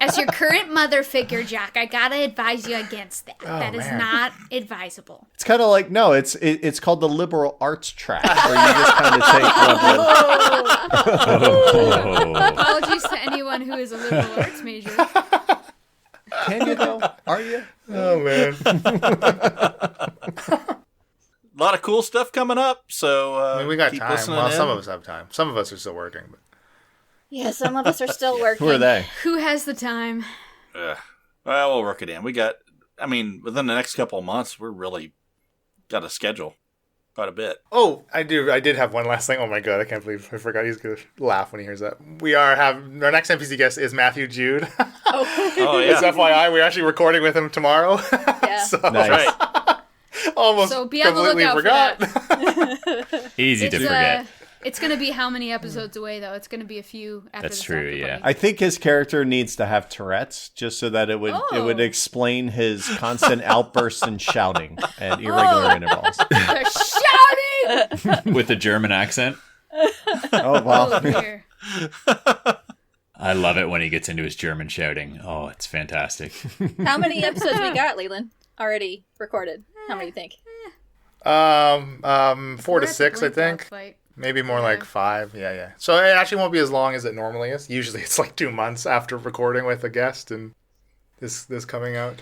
As your current mother figure, Jack, I gotta advise you against that. That is man. not advisable. it's kind of like no, it's called the liberal arts track where you just kind of take level. Oh. Apologies to anyone who is a liberal arts major. Can you though? Are you? Oh, man. A lot of cool stuff coming up, so I mean, we got keep time. listening Well, in. some of us have time. Some of us are still working. But Yeah, some of us are still working. Who are they? Who has the time? Well, we'll work it in. We got, I mean, within the next couple of months, we're really got a schedule. quite a bit. Oh, I did have one last thing. Oh my god, I can't believe I forgot. He's gonna laugh when he hears that. Our next NPC guest is Matthew Jude. Oh, It's yeah. FYI, we're actually recording with him tomorrow. Yeah. So, Nice. Right. almost So be on the completely lookout for forgot. Easy to forget. It's going to be how many episodes away, though? It's going to be a few after That's this true, after yeah. party. I think his character needs to have Tourette's just so that it would Oh. explain his constant outbursts and shouting at irregular intervals. They're shouting! With a German accent. Oh wow. Oh, dear. I love it when he gets into his German shouting. Oh, it's fantastic. How many episodes we got, Leland? Already recorded. How many do you think? 4 to We're at 6, the I think. fight. Maybe more like 5. Yeah. So it actually won't be as long as it normally is. Usually it's like 2 months after recording with a guest and this coming out.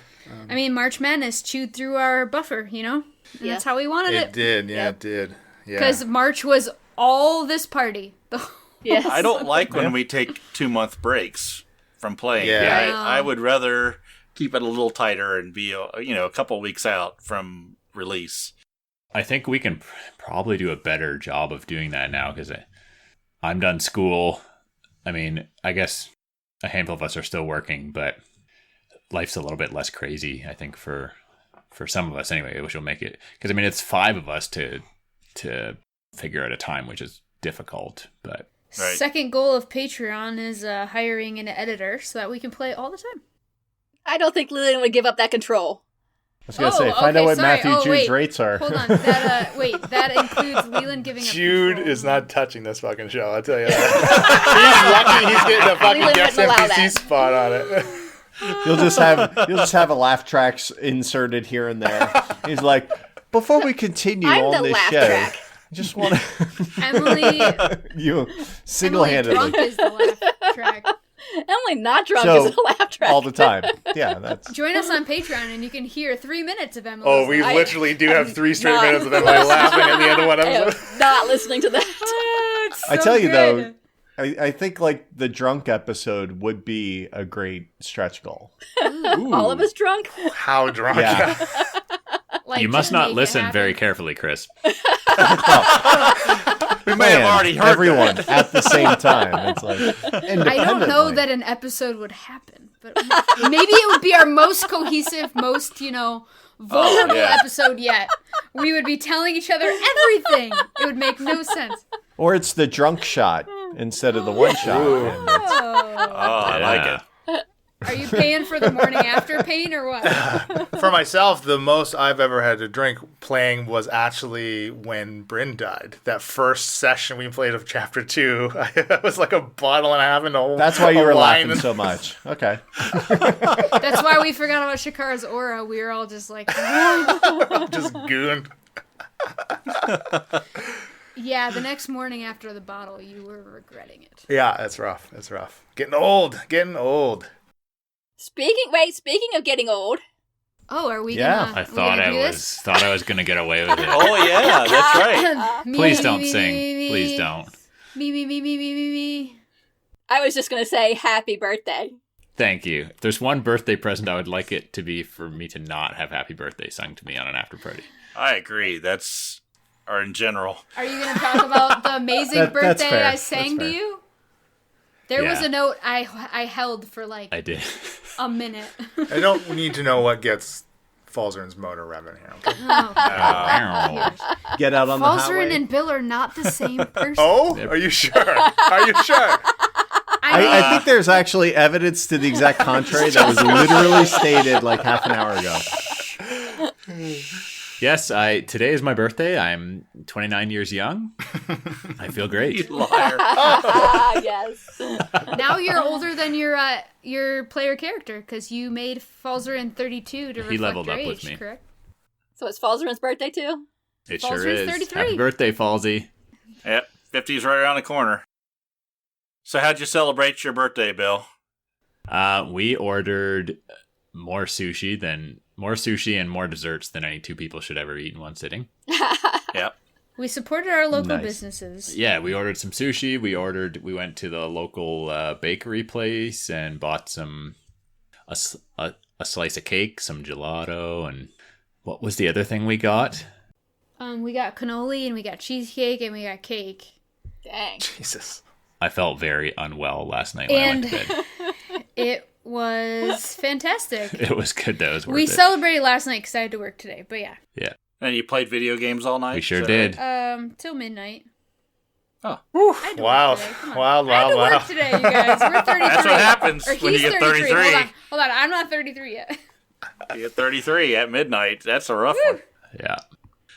I mean, March Madness chewed through our buffer, you know? And Yeah. that's how we wanted It it. did. Yeah, Yep. it did. Yeah. Because March was all this party. Yes. I don't like when we take 2-month breaks from playing. Yeah. I would rather keep it a little tighter and be, a couple weeks out from release. I think we can probably do a better job of doing that now because I'm done school. I mean, I guess a handful of us are still working, but life's a little bit less crazy, I think, for some of us anyway, which will make it... Because, I mean, it's 5 of us to figure out a time, which is difficult, but... Right. Second goal of Patreon is hiring an editor so that we can play all the time. I don't think Leland would give up that control. I was gonna say, find out what Matthew Jude's wait. rates are. Hold on. That includes Leland giving up Jude control. is not touching this fucking show, I'll tell you that. He's lucky he's getting a fucking Leland guest wouldn't allow NPC that. spot on it. You'll just have a laugh tracks inserted here and there. He's like, before we continue I'm on the this laugh show, track. I just want to Emily, you single-handedly Emily drunk is the laugh track. Emily not drunk So, is a laugh track. all the time. Yeah, that's Join us on Patreon and you can hear 3 minutes of Emily. Oh, we I- literally do have 3 straight not- minutes of Emily laughing at the end of one I am episode. not listening to that. I tell you though, I think like the drunk episode would be a great stretch goal. All of us drunk? How drunk? Yeah. Like, You must just not make it listen happen. very carefully, Chris. We may have already heard everyone that. at the same time. It's like I don't know that an episode would happen, but maybe it would be our most cohesive, most, vulnerable yeah. episode yet. We would be telling each other everything. It would make no sense. Or it's the drunk shot instead of the one shot. And it's- Oh. I like it. Are you paying for the morning after pain or what? For myself, the most I've ever had to drink playing was actually when Bryn died. That first session we played of Chapter 2, it was like a bottle and a half and a whole That's why you a were wine. laughing so much. Okay. That's why we forgot about Shakara's aura. We were all just like, Just goon. yeah, the next morning after the bottle, you were regretting it. Yeah, that's rough. That's rough. Getting old. Speaking of getting old, Oh, are we Yeah. gonna? I thought I was going to get away with it. Oh, yeah, that's right. Me, Please me, don't me, sing. me, me, Please me. don't. Me. I was just going to say happy birthday. Thank you. If there's one birthday present, I would like it to be for me to not have happy birthday sung to me on an after party. I agree. That's, or in general. Are you going to talk about the amazing That's birthday fair. I sang That's to fair. you? There was Yeah. a note I held for like I did. a minute. I don't need to know what gets Falzern's motor revving here. Okay? Oh, Get out on the Falzern highway. and Bill are not the same person. Oh, are you sure? Are you sure? I think there's actually evidence to the exact contrary that was literally stated like half an hour ago. Yes, today is my birthday. I'm 29 years young. I feel You great. liar. Ah, yes. Now you're older than your player character because you made Falzern 32 to reflect He leveled your up age, with me. correct? So it's Falzern's birthday too? It Falzer's sure is. 33. Happy birthday, Falsey. Yep, 50's right around the corner. So how'd you celebrate your birthday, Bill? We ordered more sushi and more desserts than any 2 people should ever eat in one sitting. Yep. We supported our local Nice. businesses. Yeah, we ordered some sushi. We went to the local bakery place and bought a slice of cake, some gelato, and what was the other thing we got? We got cannoli and we got cheesecake and we got cake. Dang. Jesus. I felt very unwell last night when I went to bed. It was fantastic. It was good though. It was worth We it. celebrated last night because I had to work today, but yeah. Yeah, And you played video games all night? we sure So- did. Till midnight. Oh. I had to Wow. work today. Come on. Wow, I had to wow, wow. work today, you guys. We're 33. That's what happens Or when you he's get 33. 33. Hold on. I'm not 33 yet. You get 33 at midnight. That's a rough one. Yeah.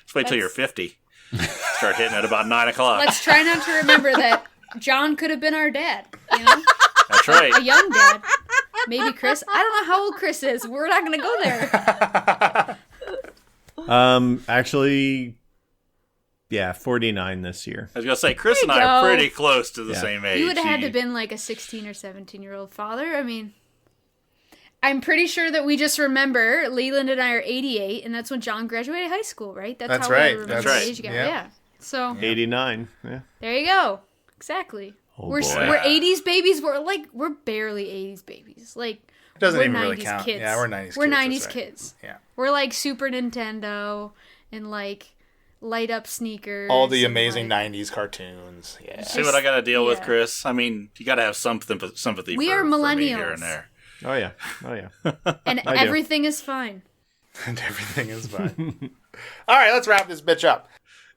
Let's wait till you're 50. Start hitting at about 9 o'clock. Let's try not to remember that John could have been our dad. You know? That's right. A young dad. Maybe Chris. I don't know how old Chris is. We're not going to go there. Actually, yeah, 49 this year. I was going to say, Chris and There you I are go. pretty close to the Yeah. same age. You would have had to He- been like a 16 or 17-year-old father. I mean, I'm pretty sure that we just remember Leland and I are 88, and that's when John graduated high school, right? That's how right. we remember That's the right. age gap. Yeah. Yeah. So 89. Yeah. there you go. Exactly. Oh, we're boy. we're 80s babies. We're barely 80s babies. Like It doesn't we're even really 90s count. kids. Yeah, we're 90s We're kids. 90s that's right. kids. Yeah. We're like Super Nintendo and like light up sneakers. All the and, amazing like, 90s cartoons. Yeah. See what I got to deal with, Yeah. Chris? I mean, you got to have some sympathy We for, are for me here millennials. and there. Oh, yeah. Oh, yeah. and I do. everything is fine. And everything is fine. All right, let's wrap this bitch up.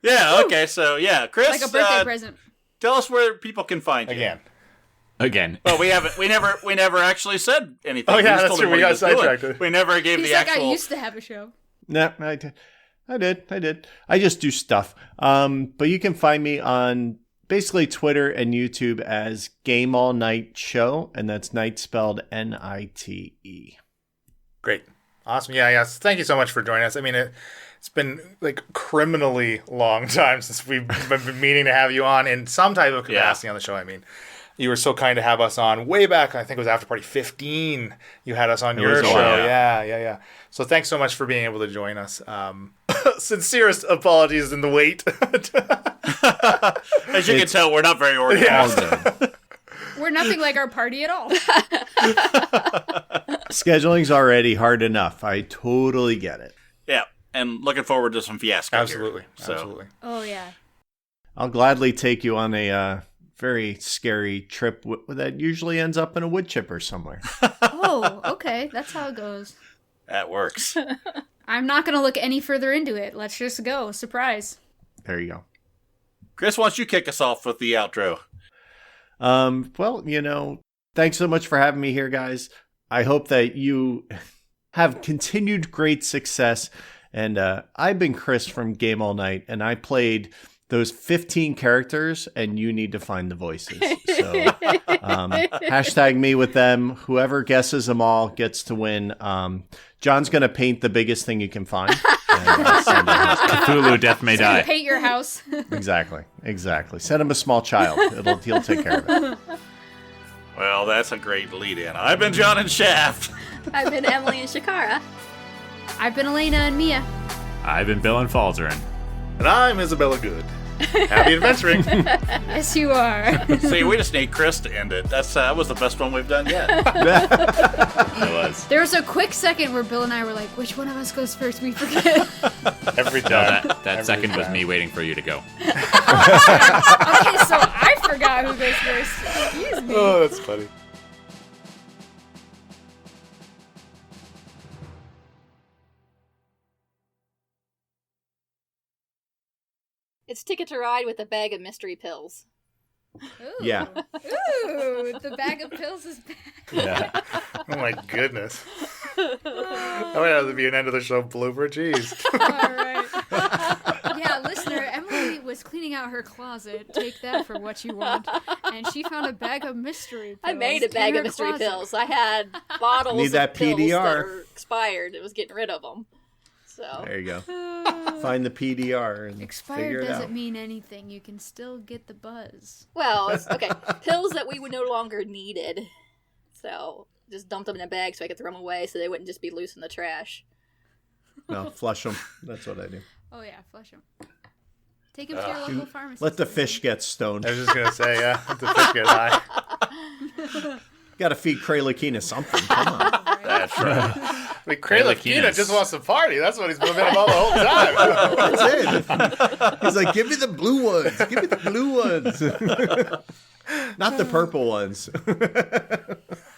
Yeah, okay, so yeah, Chris, Like a birthday present. tell us where people can find you. Again. Well, we never actually said anything. Oh, yeah, just that's told true. him what We he got was doing. sidetracked. We never gave He's the like, actual. I used to have a show. No, I did. I just do stuff. But you can find me on basically Twitter and YouTube as Game All Night Show, and that's night spelled Nite. Great. Awesome. Yeah, yes. Thank you so much for joining us. I mean, it's been like criminally long time since we've been meaning to have you on in some type of capacity on the show. I mean, you were so kind to have us on way back. I think it was after party 15. You had us on your was a show. while. Yeah. So thanks so much for being able to join us. Sincerest apologies in the wait. As you can tell, we're not very organized. We're nothing like our party at all. Scheduling's already hard enough. I totally get it. Yeah, and looking forward to some fiasco. Absolutely. Here. So, Absolutely. Oh, yeah. I'll gladly take you on a very scary trip that usually ends up in a wood chipper somewhere. Oh, okay. That's how it goes. that works. I'm not going to look any further into it. Let's just go. Surprise. There you go. Chris, why don't you kick us off with the outro? Well, thanks so much for having me here, guys. I hope that you have continued great success. And I've been Chris from Game All Night, and I played those 15 characters, and you need to find the voices. So hashtag me with them. Whoever guesses them all gets to win. John's going to paint the biggest thing you can find. And send it home. Cthulhu, death may die. Paint your house. Exactly. Send him a small child. He'll take care of it. Well, that's a great lead-in. I've been John and Shaft. I've been Emily and Shakara. I've been Elena and Mia. I've been Bill and Falzarin. And I'm Isabella Good. Happy adventuring. Yes, you are. See, we just need Chris to end it. That was the best one we've done yet. It was. There was a quick second where Bill and I were like, which one of us goes first? We forget. Every No, time. that Every second was time. me waiting for you to go. Okay, so I forgot who goes first. Excuse me. Oh, that's funny. It's Ticket to Ride with a bag of mystery pills. Ooh. Yeah. Ooh, the bag of pills is back. Yeah. Oh my goodness. That might have to be an end of the show blooper. Jeez. All right. Yeah, listener, Emily was cleaning out her closet. Take that for what you want. And she found a bag of mystery pills. I made a in bag her of mystery closet. pills. I had bottles Need of that pills that PDR. were expired. It was getting rid of them. So There you go. Find the PDR and figure Expired it doesn't out. mean anything. You can still get the buzz. well, it's, okay, pills that we would no longer needed. So just dumped them in a bag so I could throw them away so they wouldn't just be loose in the trash. No, flush them. That's what I do. Oh yeah, flush them. Take them to your local pharmacy. Let the fish get stoned. I was just going to say, yeah. Let the fish get high. Got to feed Kralikina something. Come on. That's right. mean, Kralakina just wants to party. That's what he's been about the whole time. That's it. He's like, give me the blue ones. Give me the blue ones. Not the purple ones.